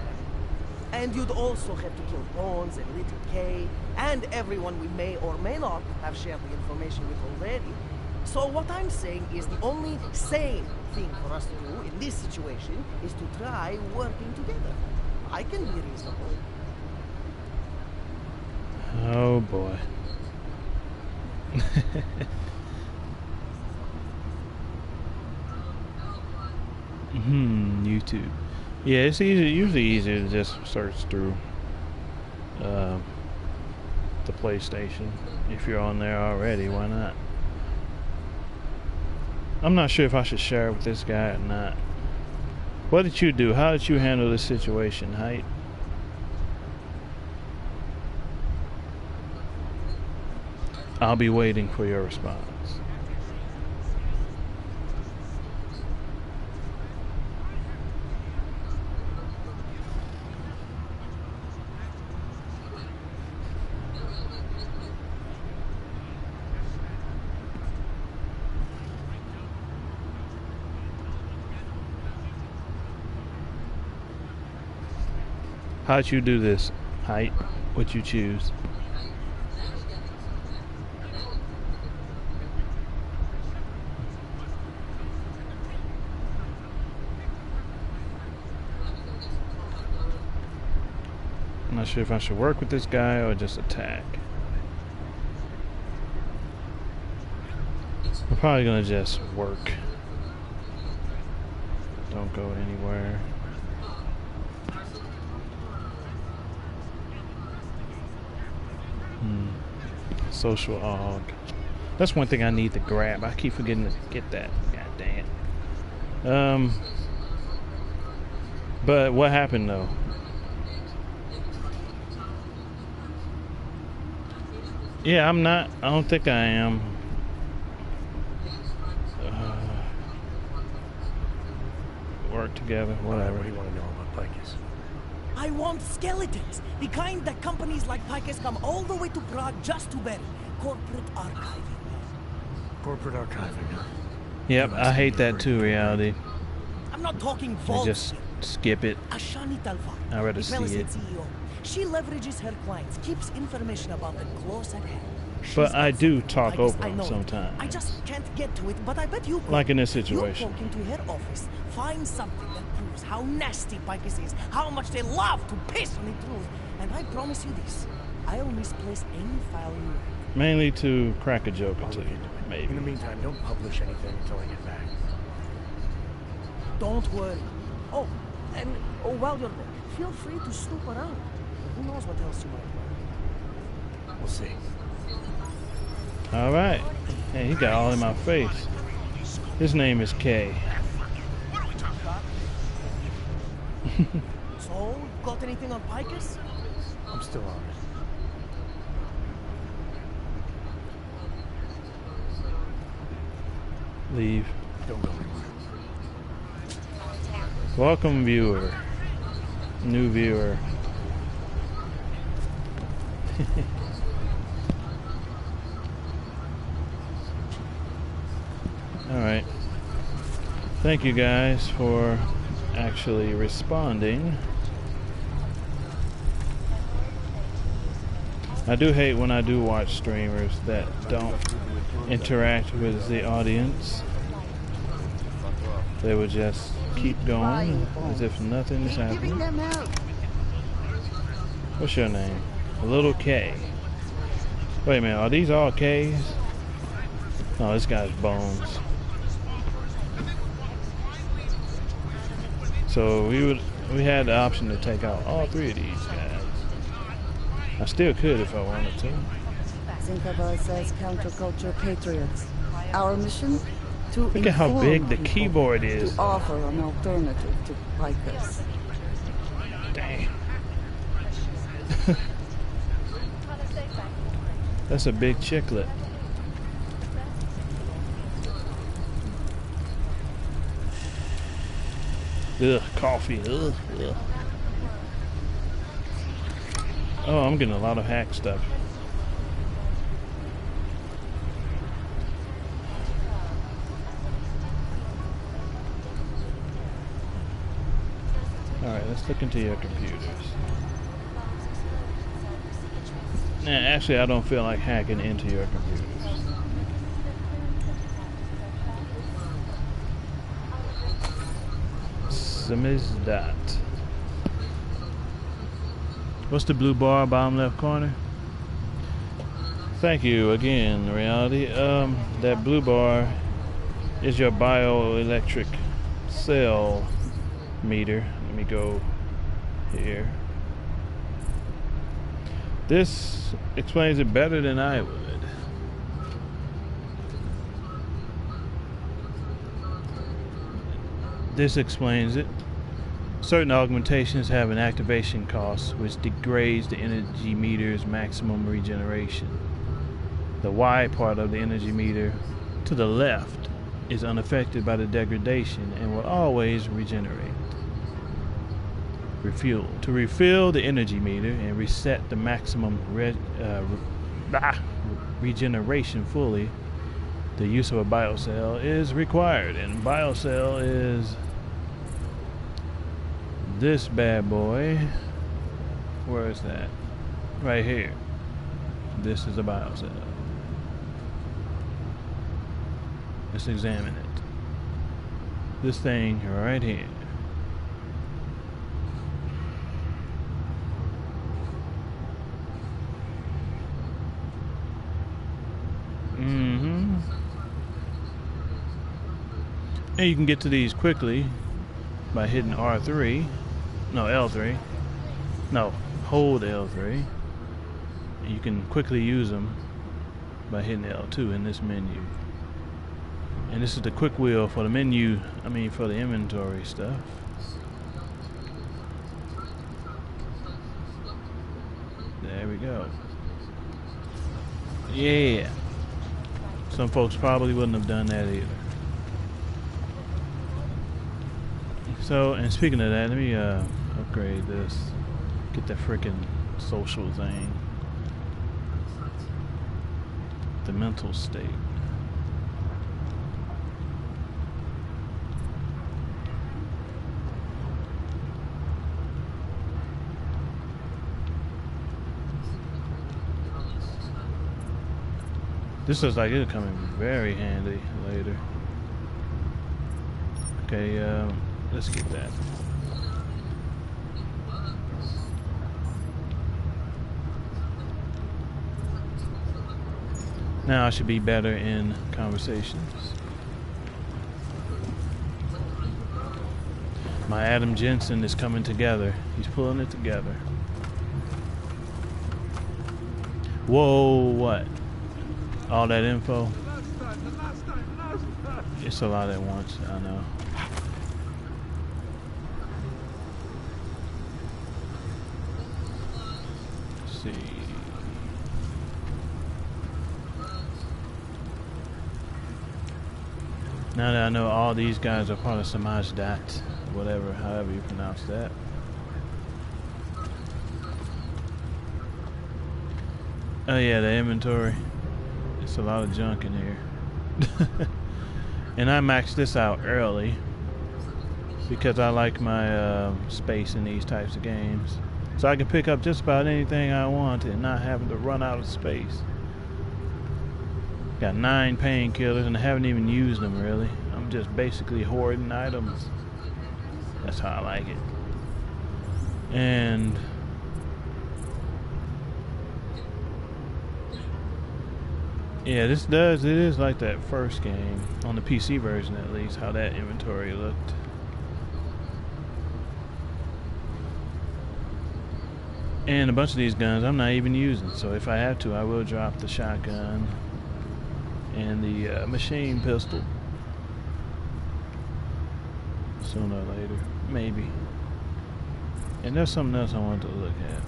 And you'd also have to kill Bones and Little K, and everyone we may or may not have shared the information with already. So what I'm saying is the only sane thing for us to do in this situation is to try working together. I can be reasonable. Oh boy. YouTube. Yeah, it's usually easier to just search through the PlayStation. If you're on there already, why not? I'm not sure if I should share it with this guy or not. What did you do? How did you handle this situation, Height? I'll be waiting for your response. How'd you do this? Height? What you choose? I'm not sure if I should work with this guy or just attack. I'm probably gonna just work. Don't go anywhere. Social aug. That's one thing I need to grab. I keep forgetting to get that. God dang it. But what happened though? Yeah, I'm not. I don't think I am. Work together, whatever. What do you want to know about Picus? I want skeletons. The kind that companies like Picus come all the way to Prague just to bury. Corporate archiving. Corporate archiving, huh? Yep, I hate that too, reality. I'm not talking I vaults. just skip it. Ashani Talvar, I'd rather the see Palisade it. CEO. She leverages her clients, keeps information about them close at hand. But I do talk Picus, over I them know it. sometimes. I just can't get to it, but I bet you could. Like in this You situation. walk into her office, find something that proves how nasty Picus is, how much they love to piss on the truth, and I promise you this, I'll misplace any file you write. Mainly to crack a joke or two, maybe. In the meantime, don't publish anything until I get back. Don't worry. Oh, and while you're there, feel free to snoop around. Who knows what else you might learn. We'll see. All right. Hey, he got all in my face. His name is K. So, got anything on Picus? I'm still on it. Leave. Don't go anywhere. Welcome, viewer. New viewer. Alright. Thank you guys for actually responding. I do hate when I do watch streamers that don't interact with the audience. They would just keep going as if nothing is happening. What's your name? Little K. Wait a minute, are these all K's? No, this guy's Bones. So we had the option to take out all three of these guys. I still could if I wanted to. Think of us as counterculture patriots. Our mission? To Look at how inform big the people, keyboard is. To offer an alternative to Picus. Damn. That's a big chiclet. Ugh, coffee. Ugh, ugh. Oh, I'm getting a lot of hack stuff. Alright, let's look into your computers. Nah, actually, I don't feel like hacking into your computers. Samizdat. What's the blue bar bottom left corner? Thank you again, Reality. That blue bar is your bioelectric cell meter. Let me go here. This explains it better than I would. This explains it. Certain augmentations have an activation cost which degrades the energy meter's maximum regeneration. The Y part of the energy meter to the left is unaffected by the degradation and will always regenerate. Refuel. To refill the energy meter and reset the maximum regeneration fully, the use of a biocell is required, and biocell is this bad boy. Where is that? Right here. This is a biocell. Let's examine it. This thing right here. And you can get to these quickly by hitting R3. No, L3. No, hold L3. And you can quickly use them by hitting L2 in this menu. And this is the quick wheel for the menu, for the inventory stuff. There we go. Yeah. Some folks probably wouldn't have done that either. So, and speaking of that, let me upgrade this. Get that frickin' social thing. The mental state. This looks like it'll come in very handy later. Okay, let's get that. Now I should be better in conversations. My Adam Jensen is coming together. He's pulling it together. Whoa, what? All that info? It's a lot at once, I know. Let's see. Now that I know all these guys are part of Samajdat, whatever, however you pronounce that. Oh yeah, the inventory. It's a lot of junk in here. And I maxed this out early because I like my space in these types of games. So I can pick up just about anything I want and not having to run out of space. Got 9 painkillers and I haven't even used them really. I'm just basically hoarding items. That's how I like it. And yeah, it is like that first game, on the PC version at least, how that inventory looked. And a bunch of these guns I'm not even using, so if I have to, I will drop the shotgun and the machine pistol. Sooner or later, maybe. And there's something else I wanted to look at.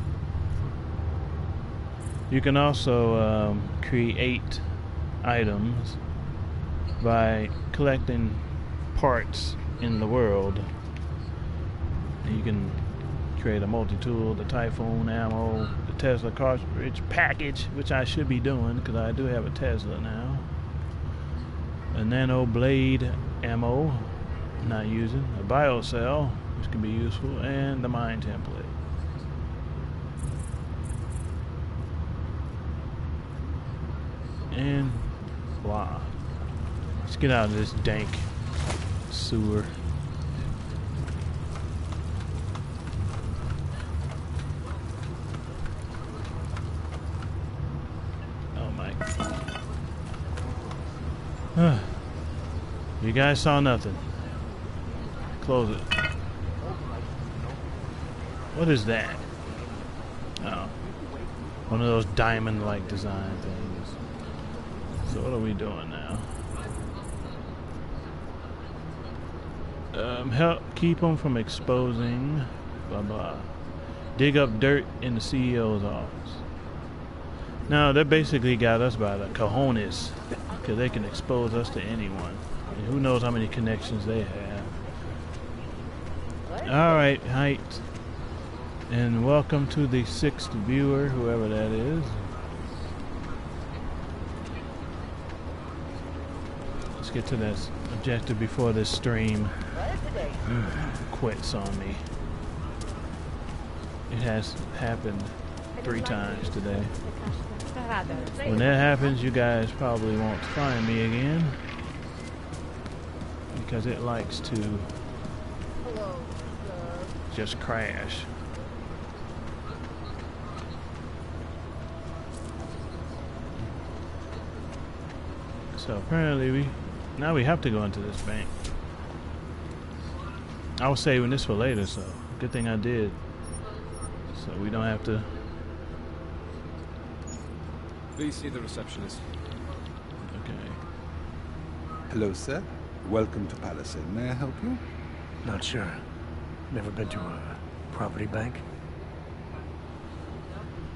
You can also create items by collecting parts in the world. You can create a multi-tool, the Typhoon ammo, the Tesla cartridge package, which I should be doing because I do have a Tesla now. A nano blade ammo, not using. A biocell, which can be useful, and the mine template. And blah. Let's get out of this dank sewer. Oh my. You guys saw nothing. Close it. What is that? Oh. One of those diamond-like design things. So what are we doing now? Help keep them from exposing, blah blah. Dig up dirt in the CEO's office. Now they basically got us by the cojones, because they can expose us to anyone. And who knows how many connections they have. Alright, height. And welcome to the 6th viewer, whoever that is. Let's get to that objective before this stream quits on me. It has happened 3 times today. When that happens, you guys probably won't find me again, because it likes to just crash. So apparently now we have to go into this bank. I was saving this for later, so good thing I did. So we don't have to. Please see the receptionist. Okay. Hello, sir. Welcome to Palisade. May I help you? Not sure. Never been to a property bank.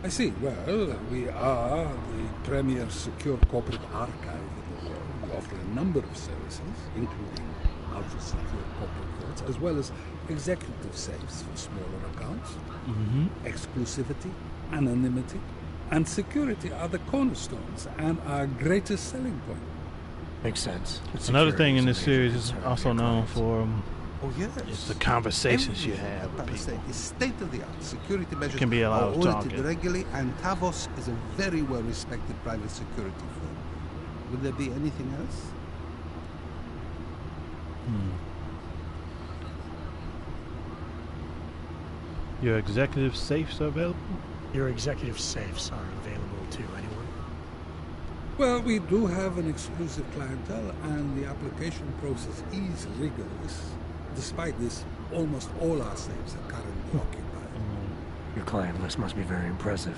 I see. Well, we are the premier secure corporate archive in the world. We offer a number of services, including ultra-secure corporate vaults, as well as executive safes for smaller accounts. Exclusivity, anonymity, and security are the cornerstones and our greatest selling point. Makes sense. Another thing in this series is also known for Oh, yes. it's the conversations you have with Palisade people. is state-of-the-art. Security measures Can be a lot are of audited talking. regularly, and Tavos is a very well-respected private security firm. Would there be anything else? Your executive safes are available? Your executive safes are available to anyone? Well, we do have an exclusive clientele, and the application process is rigorous. Despite this, almost all our safes are currently occupied. Your client list must be very impressive.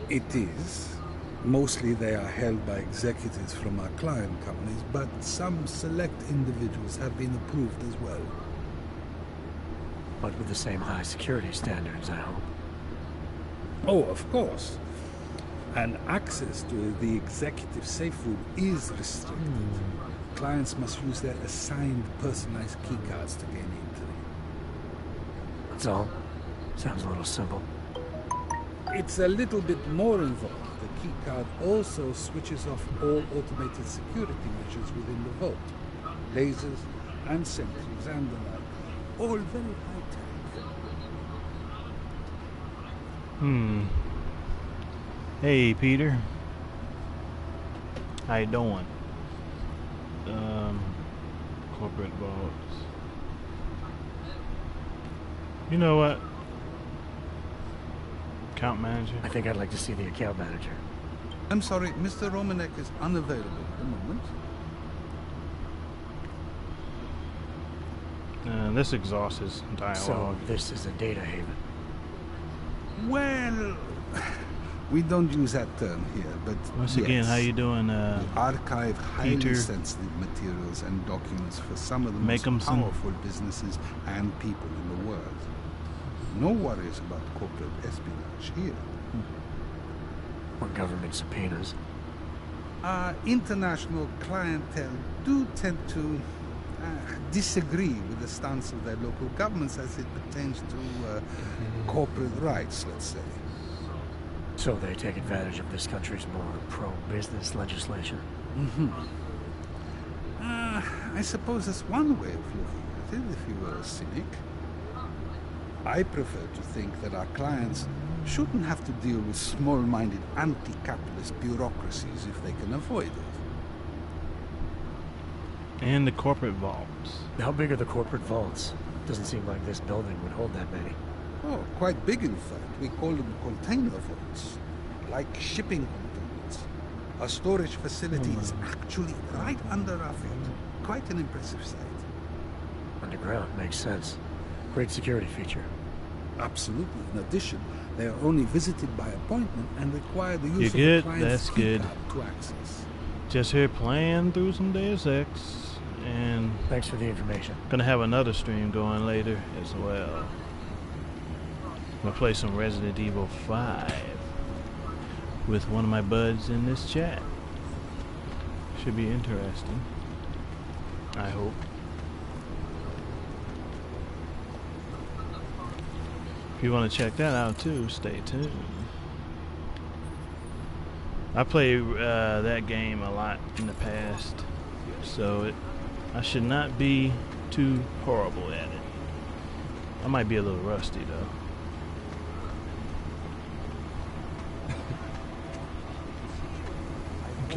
It is. Mostly they are held by executives from our client companies, but some select individuals have been approved as well. But with the same high security standards, I hope. Oh, of course. And access to the executive safe room is restricted. Clients must use their assigned personalized keycards to gain entry. That's all? Sounds a little simple. It's a little bit more involved. The keycard also switches off all automated security measures within the vault. Lasers and sensors and the like. All very high-tech. Hey, Peter. How you doing? Corporate vaults. You know what? Account manager? I think I'd like to see the account manager. I'm sorry, Mr. Romanek is unavailable at the moment. This exhausts his dialogue. So this is a data haven. Well, we don't use that term here, but Once again, how you doing, archive highly Peter? sensitive materials and documents for some of the Make 'em most some- powerful businesses and people in the world. No worries about corporate espionage here. Or government subpoenas. Our international clientele do tend to disagree with the stance of their local governments as it pertains to corporate rights, let's say. So they take advantage of this country's more pro-business legislation. I suppose that's one way of looking at it, if you were a cynic. I prefer to think that our clients shouldn't have to deal with small-minded anti-capitalist bureaucracies if they can avoid it. And the corporate vaults. How big are the corporate vaults? Doesn't seem like this building would hold that many. Oh, quite big in fact. We call them container vaults, like shipping containers. Our storage facility is actually right under our feet. Quite an impressive sight. Underground, makes sense. Great security feature. Absolutely. In addition, they are only visited by appointment and require the use You of the good? client's That's good. keycard to access. Just here playing through some Deus Ex, and thanks for the information. Gonna have another stream going later as well. Gonna play some Resident Evil 5 with one of my buds in this chat. Should be interesting. I hope. If you want to check that out too, stay tuned. I played that game a lot in the past, so I should not be too horrible at it. I might be a little rusty though.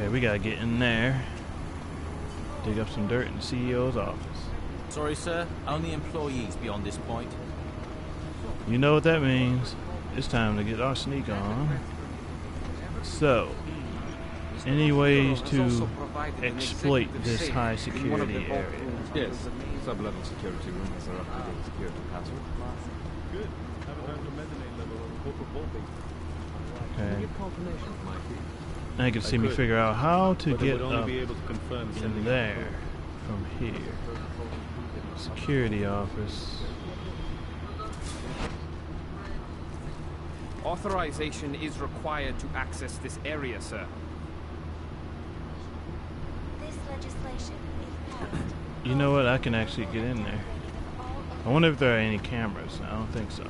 Okay, we gotta get in there. Dig up some dirt in the CEO's office. Sorry, sir. Only employees beyond this point. You know what that means. It's time to get our sneak on. So, any ways to exploit this high security area? Yes, sub-level security room has our up-to-date security password. Good. Haven't earned a mezzanine level on corporate wallpaper. Okay. Can you get confirmation from my feed? Now you can see me figure out how to But I get would only up be able to confirm in sending there from here. Security office. Authorization is required to access this area, sir. This legislation, if passed, You know what? I can actually get in there. I wonder if there are any cameras. I don't think so.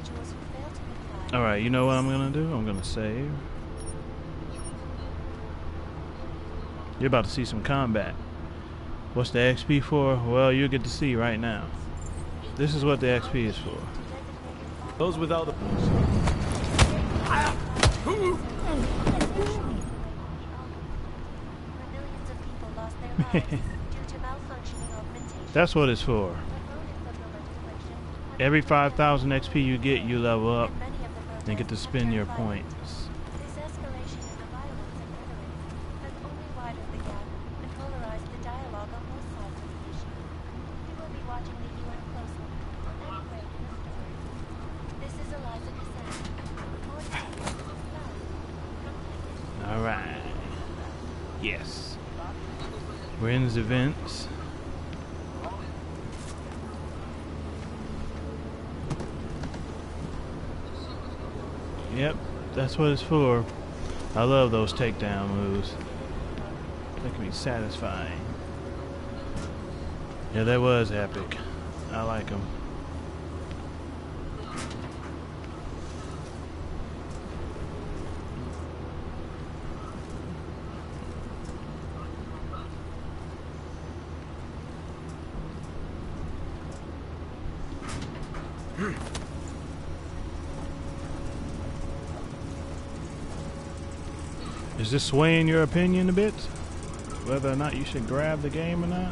individuals who fail to comply. Alright, you know what I'm gonna do? I'm gonna save. You're about to see some combat. What's the XP for? Well, you'll get to see right now. This is what the XP is for. Those without the... That's what it's for. Every 5,000 XP you get, you level up and get to spend your points. This escalation in the violence and rhetoric has only widened the gap and polarized the dialogue on both sides of the issue. We will be watching the UN closely on any break in the story. This is Eliza Cassandra. Alright. Yes. We're in the events. Yep, that's what it's for. I love those takedown moves. They can be satisfying. Yeah, that was epic. I like them. Is this swaying your opinion a bit? Whether or not you should grab the game or not?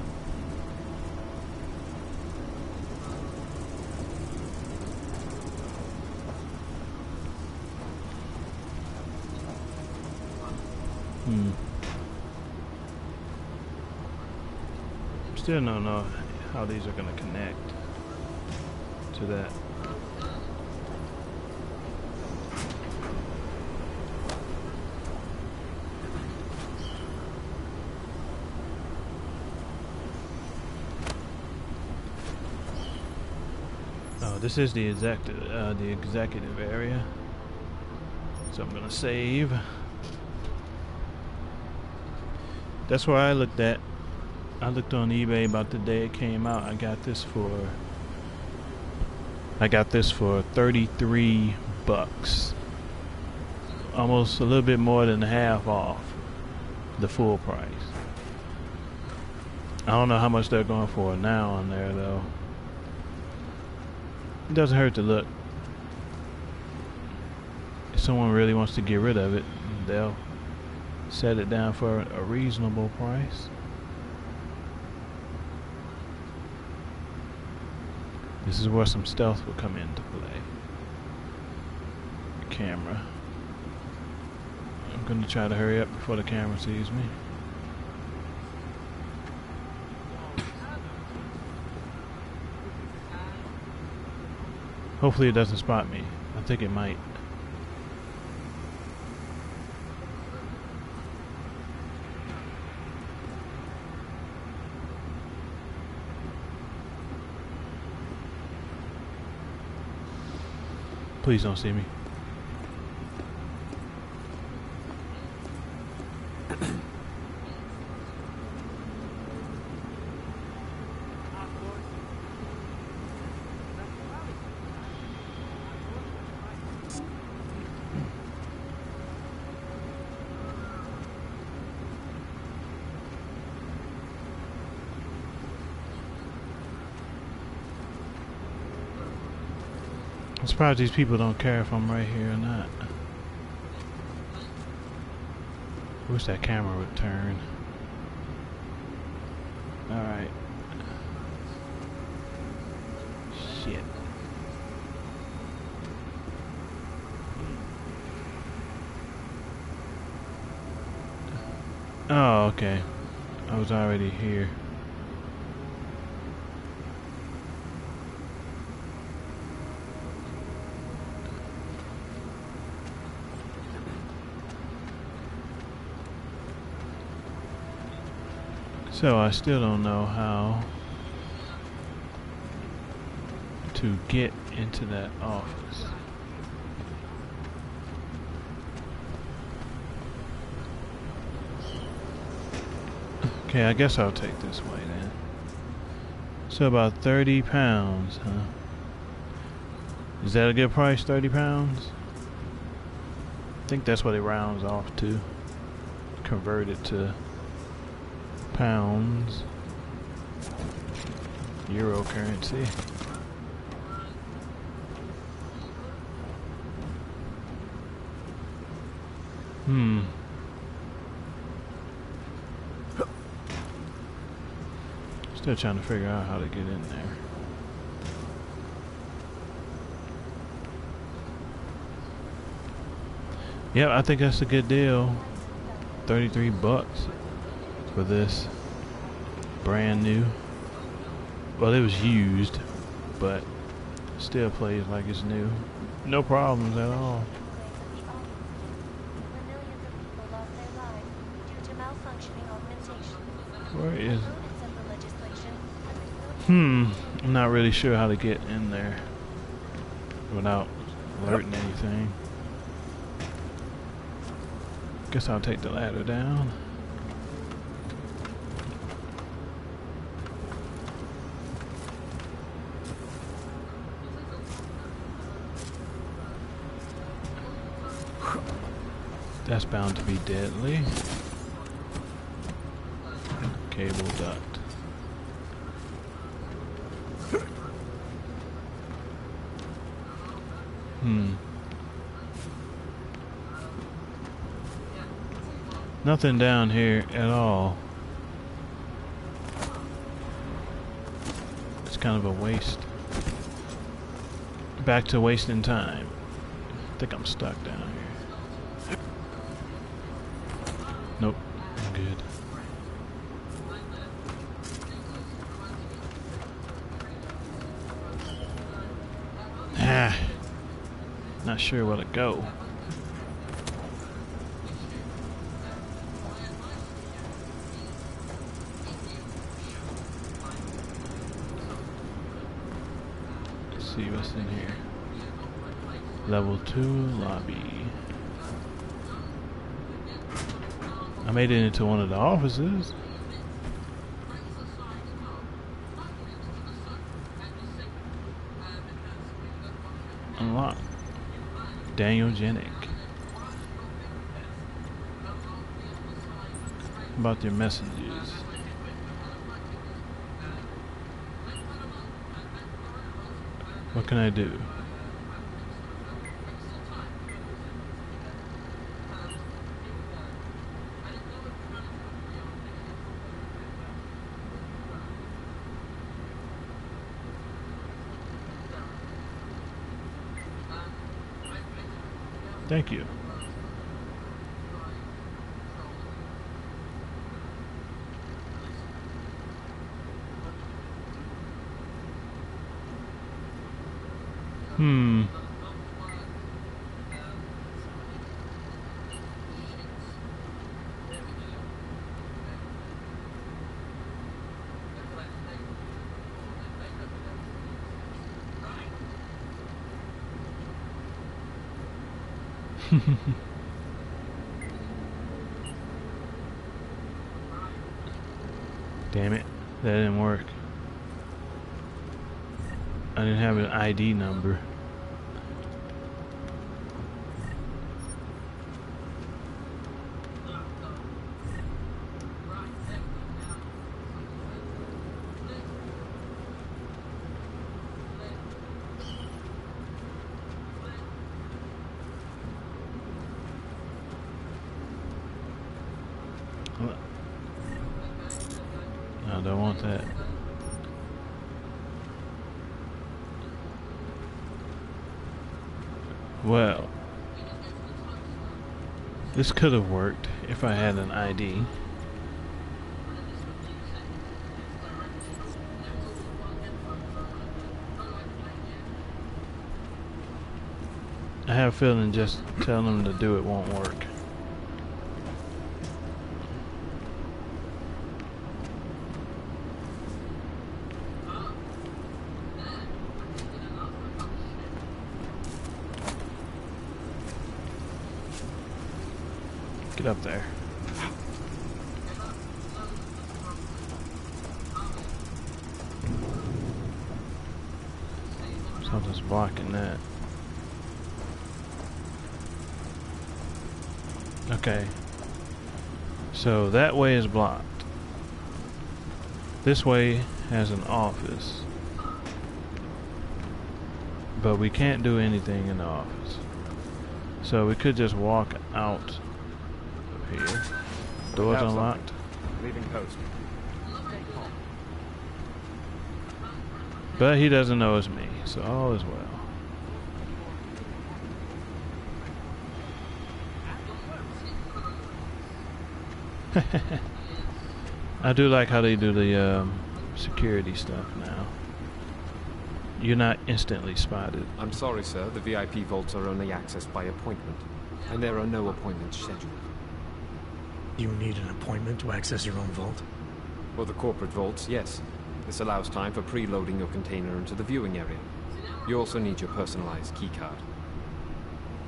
Still don't know how these are going to connect to that. Oh, this is the executive area. So I'm gonna save. That's where I looked at. I looked on eBay about the day it came out. I got this for 33 bucks. Almost a little bit more than half off the full price. I don't know how much they're going for now on there though. It doesn't hurt to look. If someone really wants to get rid of it, they'll set it down for a reasonable price. This is where some stealth will come into play. Camera. I'm gonna try to hurry up before the camera sees me. Hopefully it doesn't spot me. I think it might. Please don't see me. I'm surprised these people don't care if I'm right here or not. Wish that camera would turn. Alright. Shit. Oh, okay. I was already here. So I still don't know how to get into that office. Okay, I guess I'll take this way then. So about 30 pounds, huh? Is that a good price, 30 pounds? I think that's what it rounds off to. Convert it to pounds. Euro currency. Still trying to figure out how to get in there. Yep, I think that's a good deal. 33 bucks for this. Brand new. Well, it was used, but still plays like it's new. No problems at all. Where is it? I'm not really sure how to get in there without alerting anything. Guess I'll take the ladder down. That's bound to be deadly. Cable duct. Nothing down here at all. It's kind of a waste. Back to wasting time. I think I'm stuck down here. Nope, I'm good. Not sure where to go. Let's see what's in here. Level 2 lobby. I made it into one of the offices. Unlocked. Daniel Jennick. About their messages. What can I do? Thank you. Damn it, that didn't work. I didn't have an ID number. I don't want that. Well, this could have worked if I had an ID. I have a feeling just telling them to do it won't work. Get up there. Something's blocking that. Okay. So that way is blocked. This way has an office. But we can't do anything in the office. So we could just walk out of here. Doors unlocked. Leaving post. But he doesn't know it's me, so all is well. I do like how they do the security stuff now. You're not instantly spotted. I'm sorry, sir. The VIP vaults are only accessed by appointment, and there are no appointments scheduled. You need an appointment to access your own vault? For the corporate vaults, yes. This allows time for preloading your container into the viewing area. You also need your personalized keycard.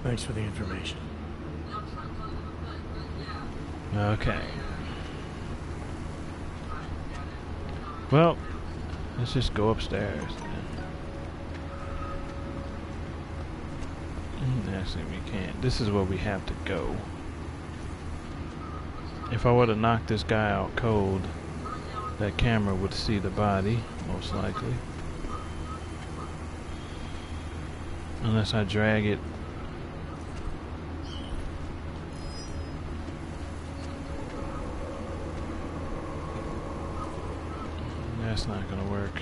Thanks for the information. Okay. Well, let's just go upstairs then. Actually, we can't. This is where we have to go. If I were to knock this guy out cold, that camera would see the body, most likely. Unless I drag it. That's not gonna work.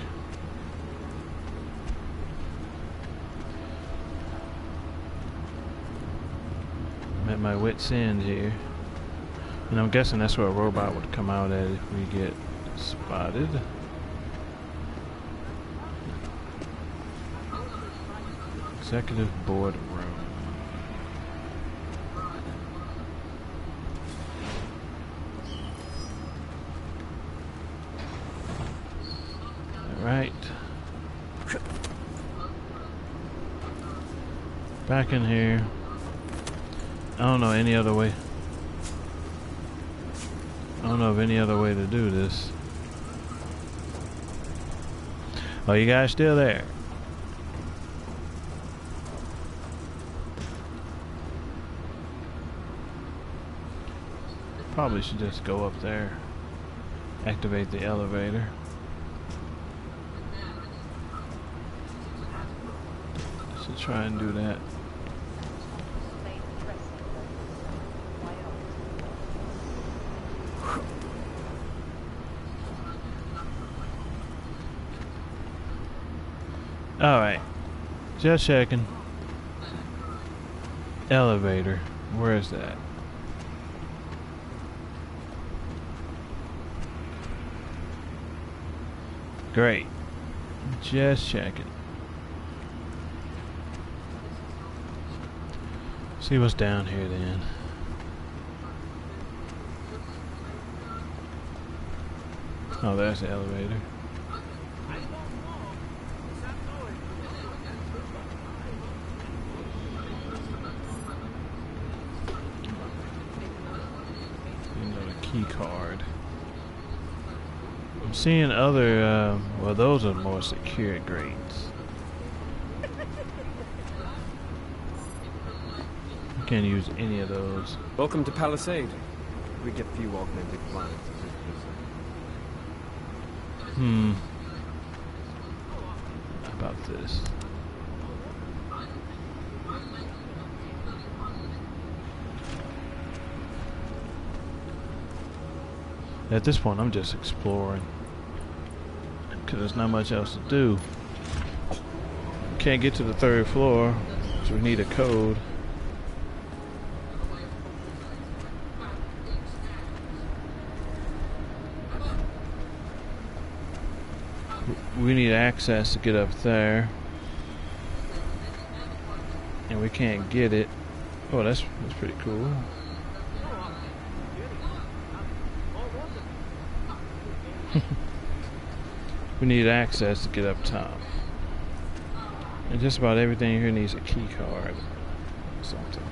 I'm at my wit's end here. And I'm guessing that's where a robot would come out at if we get spotted. Executive board room. Alright. Back in here. I don't know any other way. I don't know of any other way to do this. Oh, you guys still there? Probably should just go up there. Activate the elevator. Should try and do that. Alright, just checking. Elevator, where is that? Great, just checking. See what's down here then. Oh, there's the elevator. Key card. I'm seeing other, well, those are more secure grates. You can't use any of those. Welcome to Palisade. We get few augmented clients. How about this? At this point, I'm just exploring. because there's not much else to do. Can't get to the 3rd floor, so we need a code. We need access to get up there, and we can't get it. Oh, that's pretty cool. We need access to get up top, and just about everything here needs a key card or something.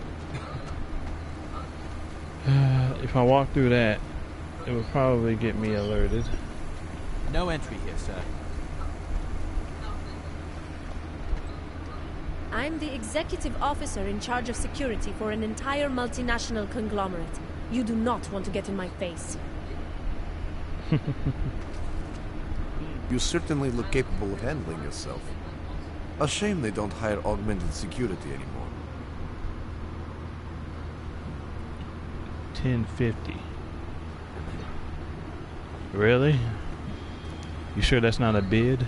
If I walk through that, it would probably get me alerted. No entry here, sir. I'm the executive officer in charge of security for an entire multinational conglomerate. You do not want to get in my face. You certainly look capable of handling yourself. A shame they don't hire augmented security anymore. 1050. Really? You sure that's not a bid?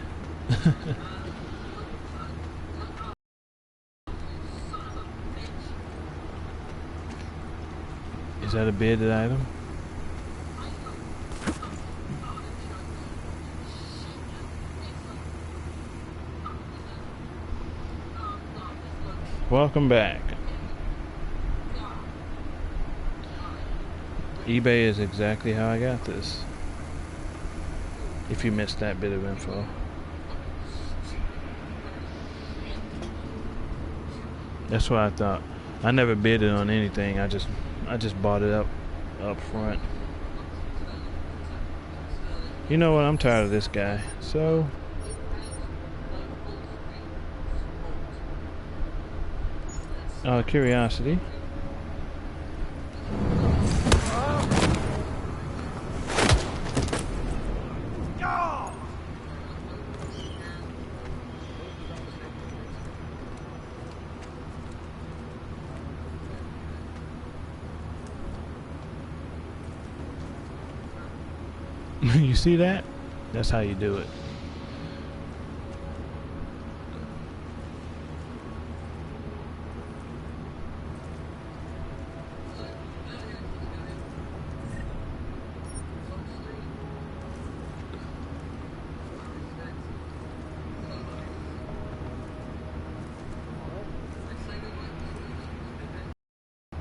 Is that a bidded item? Welcome back. eBay is exactly how I got this. If you missed that bit of info. That's what I thought. I never bidded on anything. I just bought it up front. You know what? I'm tired of this guy. So out of curiosity. You see that? That's how you do it.